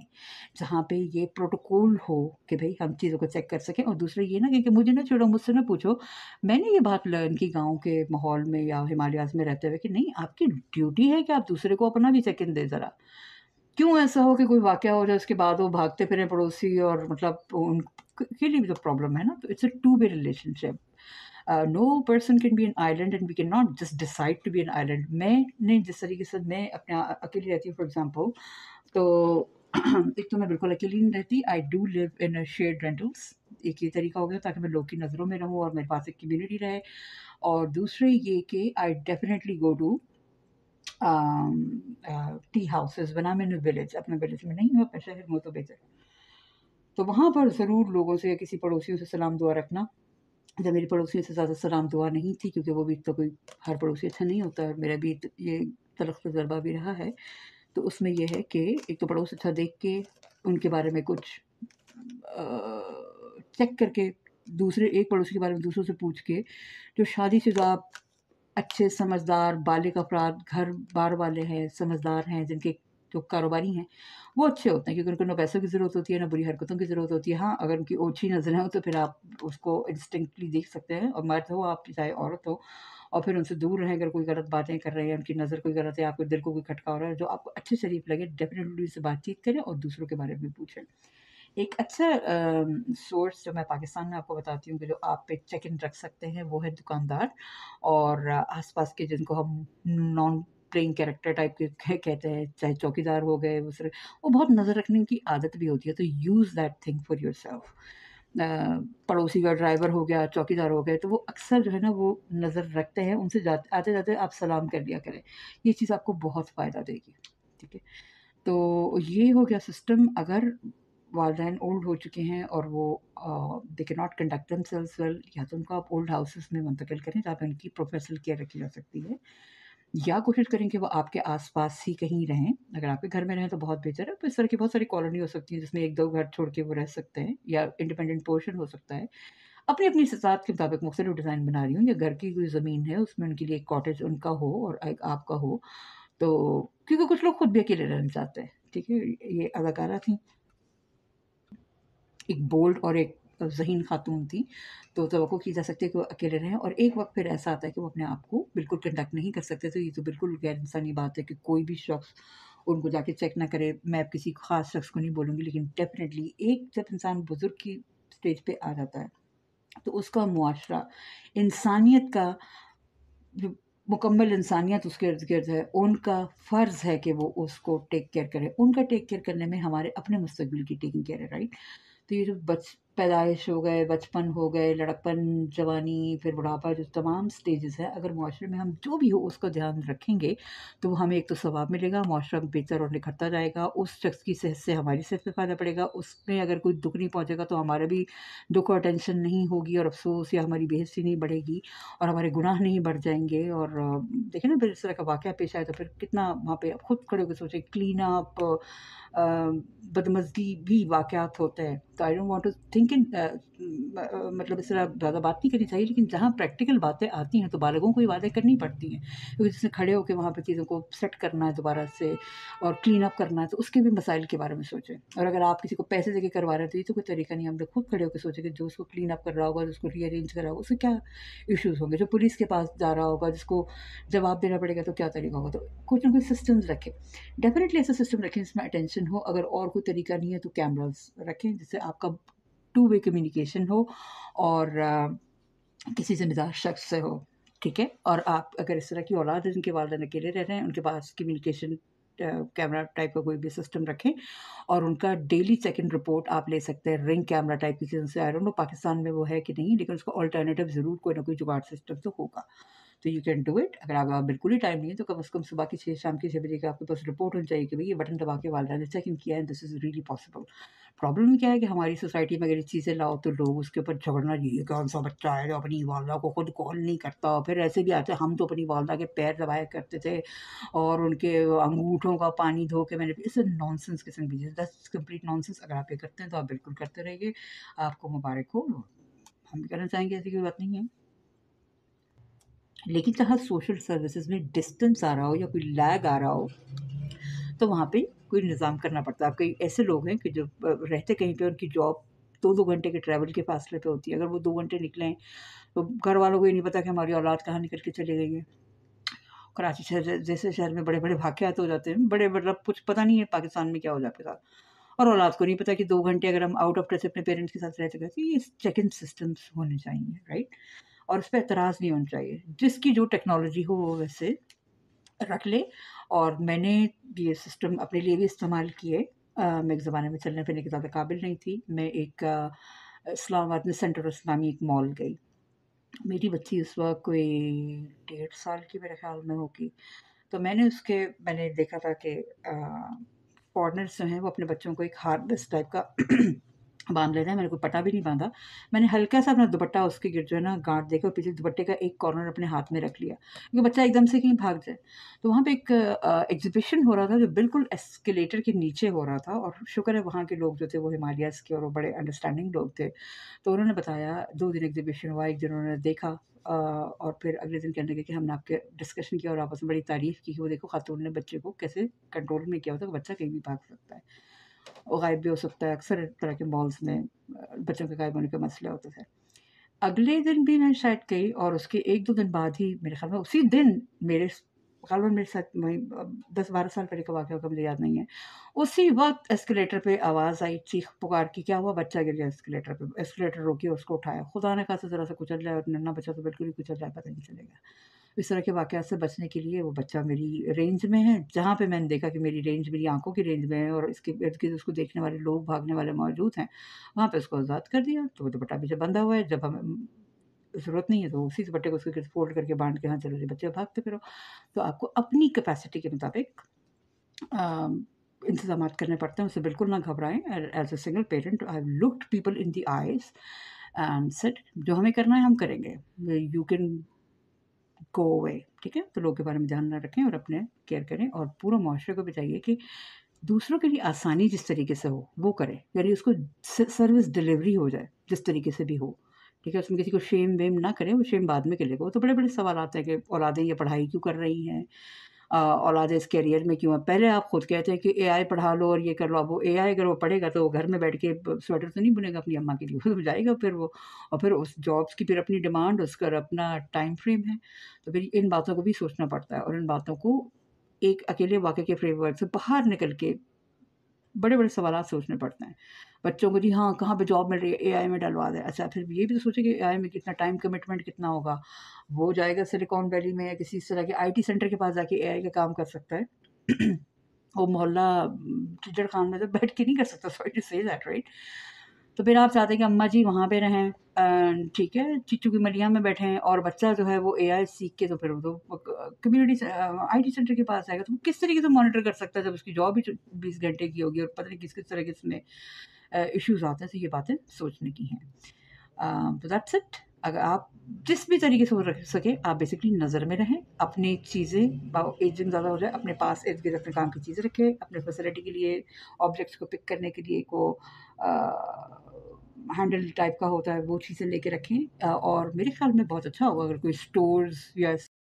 जहाँ पे ये प्रोटोकॉल हो कि भई हम चीज़ों को चेक कर सकें और दूसरे ये ना कि मुझे ना छेड़ो, मुझसे ना पूछो। मैंने ये बात लर्न की गाँव के माहौल में या हिमालयाज़ में रहते हुए कि नहीं, आपकी ड्यूटी है कि आप दूसरे को अपना भी चेक इन दें ज़रा। क्यों ऐसा हो कि कोई वाक़या हो जाए, उसके बाद वो भागते फिरें पड़ोसी और मतलब उन के लिए भी तो प्रॉब्लम है ना। तो it's a two way relationship. No person can be an island and we can not just decide to be an island. मैंने जिस तरीके से मैं अपने अकेली रहती हूँ फॉर एग्जांपल, तो एक तो मैं बिल्कुल अकेली नहीं रहती। I do live in shared rentals. एक ये तरीका हो गया ताकि मैं लोग की नज़रों में रहूँ और मेरे पास एक कम्युनिटी रहे। और दूसरे ये कि I definitely go to tea houses when I'm in a village। अपने विलेज में नहीं हूँ, अपने शहर में हूँ तो बेहतर। तो वहाँ पर ज़रूर लोगों से या किसी पड़ोसियों से सलाम दुआ रखना। जब मेरी पड़ोसियों से ज़्यादा सलाम दुआ नहीं थी, क्योंकि वो भी तो कोई हर पड़ोसी अच्छा नहीं होता और मेरा भी ये तलख़ तजुर्बा भी रहा है। तो उसमें ये है कि एक तो पड़ोस अच्छा देख के उनके बारे में कुछ चेक करके, दूसरे एक पड़ोसी के बारे में दूसरों से पूछ के, जो शादीशुदा अच्छे समझदार बालिग अफ़राद घर-बार वाले हैं, समझदार हैं, जिनके जो कारोबारी हैं, वो अच्छे होते हैं, क्योंकि उनको ना पैसों की ज़रूरत होती है, ना बुरी हरकतों की ज़रूरत होती है। हाँ, अगर उनकी ओछी नज़रें हों तो फिर आप उसको इंस्टिंक्टली देख सकते हैं, और मर्द हो आप चाहे औरत हो, और फिर उनसे दूर रहें। अगर कोई गलत बातें कर रहे हैं, उनकी नज़र कोई गलत है, आपके दिल को कोई खटका हो रहा है, जो आपको अच्छे शरीफ लगे, डेफ़िनिटली उससे बातचीत करें और दूसरों के बारे में पूछें। एक अच्छा सोर्स जो मैं पाकिस्तान में आपको बताती हूँ कि जो आप पे चेक इन रख सकते हैं, वो है दुकानदार और आस-पास के, जिनको हम नॉन प्लेइंग कैरेक्टर टाइप के कहते हैं, चाहे चौकीदार हो गए, दूसरे, वो बहुत नज़र रखने की आदत भी होती है, तो use that thing for yourself. पड़ोसी का ड्राइवर हो गया, चौकीदार हो गए, तो वो अक्सर जो है ना वो नज़र रखते हैं, उनसे आते-जाते आप सलाम कर लिया करें। ये चीज़ आपको बहुत फ़ायदा देगी, ठीक है? तो ये हो गया सिस्टम। अगर वालिदैन ओल्ड हो चुके हैं और वो they can not conduct themselves well, या तो उनको आप ओल्ड हाउसेस में मुंतकिल करें जहाँ पे उनकी प्रोफेशनल केयर रखी जा सकती है, या कोशिश करें कि वो आपके आस-पास ही कहीं रहें। अगर आपके घर में रहें तो बहुत बेहतर है, तो इस तरह की बहुत सारी कॉलोनी हो सकती है जिसमें 1-2 घर छोड़ के वो रह सकते हैं, या इंडिपेंडेंट पोर्शन हो सकता है। अपनी-अपनी इस्तात के मुताबिक मुख्तलिफ डिज़ाइन बना रही हूँ, या घर की कोई ज़मीन है उसमें उनके लिए एक कॉटेज उनका हो और एक आपका हो, तो क्योंकि कुछ लोग खुद भी अकेले रहना चाहते हैं, ठीक है? ये अदाकारा थीं, एक बोल्ड और एक ज़हीन खातून थीं, तो तवक्को की जा सकती है कि वो अकेले रहें, और एक वक़्त फिर ऐसा आता है कि वो अपने आप को बिल्कुल कंडक्ट नहीं कर सकते, तो ये तो बिल्कुल गैर इंसानी बात है कि कोई भी शख्स उनको जाके चेक ना करे। मैं अब किसी ख़ास शख्स को नहीं बोलूँगी, लेकिन डेफ़िनिटली एक जब इंसान बुज़ुर्ग की स्टेज पे आ जाता है, तो उसका मुआशरा, इंसानियत का जो मुकम्मल इंसानियत उसके इर्द-गिर्द है, उनका फ़र्ज़ है कि वो उसको टेक केयर करें। उनका टेक केयर करने में हमारे अपने मुस्तक़बिल की टेकिंग केयर है, राइट? तो ये जो पैदाइश हो गए, बचपन हो गए, लड़कपन, जवानी, फिर बुढ़ापा, जो तमाम स्टेजेस हैं, अगर मुआशरे में हम जो भी हो उसका ध्यान रखेंगे, तो हमें एक तो सवाब मिलेगा, मुआशरा बेहतर और निखरता जाएगा, उस शख्स की सेहत से हमारी सेहत पे फ़ायदा पड़ेगा, उसमें अगर कोई दुःख नहीं पहुँचेगा तो हमारा भी दुःख और टेंशन नहीं होगी और अफ़सोस या हमारी बेइज़्ज़ती नहीं बढ़ेगी और हमारे गुनाह नहीं बढ़ जाएँगे। और देखिए ना, फिर इस तरह का वाक़या पेश आए तो फिर कितना वहाँ पे आप खुद खड़े होके सोचें, क्लीन अप, अ, बदमज़गी भी वाक़यात होते हैं। तो I don't want to think in मतलब इस तरह ज़्यादा बात नहीं करनी चाहिए, लेकिन जहाँ प्रैक्टिकल बातें आती हैं तो बालिगों को ये बातें करनी पड़ती हैं। क्योंकि जैसे खड़े होके वहाँ पे चीज़ों को सेट करना है दोबारा से और क्लीन अप करना है, तो उसके भी मसाइल के बारे में सोचें। और अगर आप किसी को पैसे देके करवा रहे हैं तो ये तो कोई तरीका नहीं है। हम लोग खुद खड़े होके सोचें कि जो उसको क्लीन अप कर रहा होगा, जो उसको रीअरेंज कर रहा होगा, उससे क्या इश्यूज़ होंगे? जो पुलिस के पास जा रहा होगा, जिसको जवाब देना पड़ेगा, तो क्या तरीका होगा? तो कुछ ना कुछ सिस्टम्स रखें। डेफ़िनिटली ऐसा सिस्टम रखें जिसमें अटेंशन हो। अगर और कोई तरीका नहीं है तो कैमराज़ रखें जिससे आपका टू वे कम्युनिकेशन हो और किसी ज़िम्मेदार शख्स से हो, ठीक है? और आप अगर इस तरह की औलाद है जिनके वालिदैन अकेले रह रहे हैं, उनके पास कम्युनिकेशन कैमरा टाइप का कोई भी सिस्टम रखें और उनका डेली चेक इन रिपोर्ट आप ले सकते हैं रिंग कैमरा टाइप की चीज़ों से। आई डोंट नो पाकिस्तान में वो है कि नहीं, लेकिन उसका अल्टरनेटिव ज़रूर कोई ना कोई जुगाड़ सिस्टम तो होगा। तो यू कैन डू इट। अगर आप बिल्कुल ही टाइम नहीं है तो कम से कम सुबह की 6 शाम की 6 बजे का आपके पास रिपोर्ट होनी चाहिए कि भई ये बटन दबा के वालिदैन ने चेक इन किया है, this is really possible. Problem क्या है कि हमारी सोसाइटी में अगर ये चीज़ें लाओ तो लोग उसके ऊपर झगड़ना, ये कौन-सा बच्चा है जो अपनी वालदा को खुद कॉल नहीं करता। फिर ऐसे भी आते हैं, हम तो अपनी वालदा के पैर दबाया करते थे और उनके अंगूठों का पानी धो के मैंने, इट्स अ नॉनसेंस किस्म की चीज़, दैट्स कंप्लीट नॉनसेंस। अगर आप ये करते हैं तो आप बिल्कुल करते रहिए, आपको मुबारक हो। हम भी करना चाहेंगे, ऐसी कोई बात नहीं है। लेकिन जहाँ सोशल सर्विसेज़ में डिस्टेंस आ रहा हो या कोई लैग आ रहा हो, तो वहाँ पे कोई निज़ाम करना पड़ता है। अब कई ऐसे लोग हैं कि जो रहते कहीं पे, उनकी जॉब 2-2 घंटे के ट्रैवल के फ़ासले पे होती है। अगर वो 2 घंटे निकलें, तो घर वालों को ये नहीं पता कि हमारी औलाद कहाँ निकल के चली गई है। कराची शहर जैसे शहर में बड़े-बड़े वाक़यात हो जाते हैं। बड़े मतलब कुछ पता नहीं है पाकिस्तान में क्या हो जाए आपके साथ। और औलाद को नहीं पता कि 2 घंटे अगर हम आउट ऑफ टच अपने पेरेंट्स के साथ रह चुके हैं, तो ये चेक इन सिस्टम्स होने चाहिए, राइट? और इस पे एतराज़ नहीं होना चाहिए। जिसकी जो टेक्नोलॉजी हो वो वैसे रख ले। और मैंने ये सिस्टम अपने लिए भी इस्तेमाल किए। मैं एक ज़माने में चलने-फिरने की ज़्यादा काबिल नहीं थी। मैं एक इस्लामाबाद में सेंटर इस्लामी एक मॉल गई। मेरी बच्ची उस वक़्त कोई 1.5 साल की मेरे ख़्याल में होगी। तो मैंने देखा था कि फ़ॉरेनर्स जो हैं वो अपने बच्चों को एक हार्नेस टाइप का बाँध लेते हैं। मैंने कोई पट्टा भी नहीं बाँधा। मैंने हल्का-सा अपना दुपट्टा उसके गिर्द जो है ना गाँठ देके और पीछे दुपट्टे का एक कॉर्नर अपने हाथ में रख लिया, क्योंकि बच्चा एकदम से कहीं भाग जाए। तो वहाँ पे एक एग्ज़िबिशन हो रहा था जो बिल्कुल एस्केलेटर के नीचे हो रहा था, और शुक्र है वहाँ के लोग जो थे वो हिमालयाज़ के और वो बड़े अंडरस्टैंडिंग लोग थे। तो उन्होंने बताया, 2 दिन एग्ज़िबिशन हुआ, एक दिन उन्होंने देखा और फिर अगले दिन कहने लगे कि हमने आपके डिस्कशन किया और आपस में बड़ी तारीफ़ की कि वो देखो खातून ने बच्चे को कैसे कंट्रोल में किया होता है, बच्चा कहीं भी भाग सकता है। वो गायब भी हो सकता है, अक्सर इस तरह के मॉल्स में बच्चों के गायब होने के मसले होते थे। अगले दिन भी मैं शायद गई और उसके 1-2 दिन बाद ही मेरे ख़्याल में उसी दिन ग़ालिबन मेरे साथ वही 10-12 साल पहले का वाक़या होगा, मुझे याद नहीं है। उसी वक़्त एस्केलेटर पे आवाज़ आई चीख-पुकार की, क्या हुआ? बच्चा गिर गया एस्केलेटर पे। एस्केलेटर रोकी और उसको उठाया। खुदा न ख़ास्ता ज़रा-सा कुचल जाए, और नन्हा बच्चा तो बिल्कुल ही कुचल जाए, पता नहीं चलेगा। इस तरह के वाक़यात से बचने के लिए वो बच्चा मेरी रेंज में है, जहाँ पे मैंने देखा कि मेरी रेंज मेरी आँखों की रेंज में है और इसके इर्द-गिर्द उसको देखने वाले लोग, भागने वाले मौजूद हैं, वहाँ पे उसको आज़ाद कर दिया। तो वो दुपट्टा पीछे बंधा हुआ है, जब हमें ज़रूरत नहीं है तो उसी दुपट्टे को उसके गिर्द फ़ोल्ड करके बाँध के, हाँ, चलो जी बच्चे भागते फिरो। तो आपको अपनी कैपेसिटी के मुताबिक अ इंतज़ामात करने पड़ते हैं, उससे बिल्कुल ना घबराएँ। As a single parent I have looked people in the eyes and said जो हमें करना है हम करेंगे। यू कैन गो अवे, ठीक है? तो लोगों के बारे में ध्यान ना रखें और अपने केयर करें, और पूरा मुआशरे को भी चाहिए कि दूसरों के लिए आसानी जिस तरीके से हो, वो करे। यानी उसको सर्विस डिलीवरी हो जाए, जिस तरीके से भी हो, ठीक है? उसमें किसी को शेम-वेम ना करें, वो शेम बाद में करेगा। वो तो बड़े-बड़े सवालात हैं कि औलादें ये पढ़ाई क्यों कर रही हैं? औलादें इस करियर में क्यों हैं? पहले आप खुद कहते हैं कि एआई पढ़ा लो और ये कर लो। अब वो एआई अगर वो पढ़ेगा तो वो घर में बैठ के स्वेटर तो नहीं बुनेगा अपनी अम्मा के लिए, वो तो जाएगा फिर वो, और फिर उस जॉब्स की फिर अपनी डिमांड, उसका अपना टाइम फ्रेम है। तो फिर इन बातों को भी सोचना पड़ता है, और इन बातों को एक अकेले वाक़े के फ्रेमवर्क से बाहर निकल के बड़े-बड़े सवालात सोचने पड़ते हैं। बच्चों को जी हाँ, कहाँ पे जॉब मिल रही है? एआई में डलवा दें। अच्छा, फिर ये भी तो सोचिए कि एआई में कितना टाइम कमिटमेंट कितना होगा। वो जाएगा सिलिकॉन वैली में या किसी इस तरह के आईटी सेंटर के पास जाके एआई का काम कर सकता है। वो मोहल्ला चिचड़ खान में तो बैठ के नहीं कर सकता, sorry to say that, right? तो फिर आप चाहते हैं कि अम्मा जी वहाँ पे रहें, ठीक है, चीचू की मलिया में बैठें, और बच्चा जो है वो एआई सीख के तो फिर वो तो कम्युनिटी आईटी सेंटर के पास जाएगा, तो वो किस तरीके से मॉनिटर कर सकता है जब उसकी जॉब ही 20 घंटे की होगी और पता नहीं किस-किस तरह के इसमें इश्यूज़ आते हैं। तो ये बातें सोचने की हैं। तो दैट्स इट। अगर आप जिस भी तरीके से हो रख सके, आप बेसिकली नज़र में रहें, अपनी चीज़ें एजिंग ज़्यादा हो जाए, अपने पास इर्द गिर्द अपने काम की चीज़ें रखें, अपने फैसिलिटी के लिए ऑब्जेक्ट्स को पिक करने के लिए को हैंडल टाइप का होता है, वो चीज़ें लेके रखें। और मेरे ख्याल में बहुत अच्छा होगा अगर कोई स्टोर्स या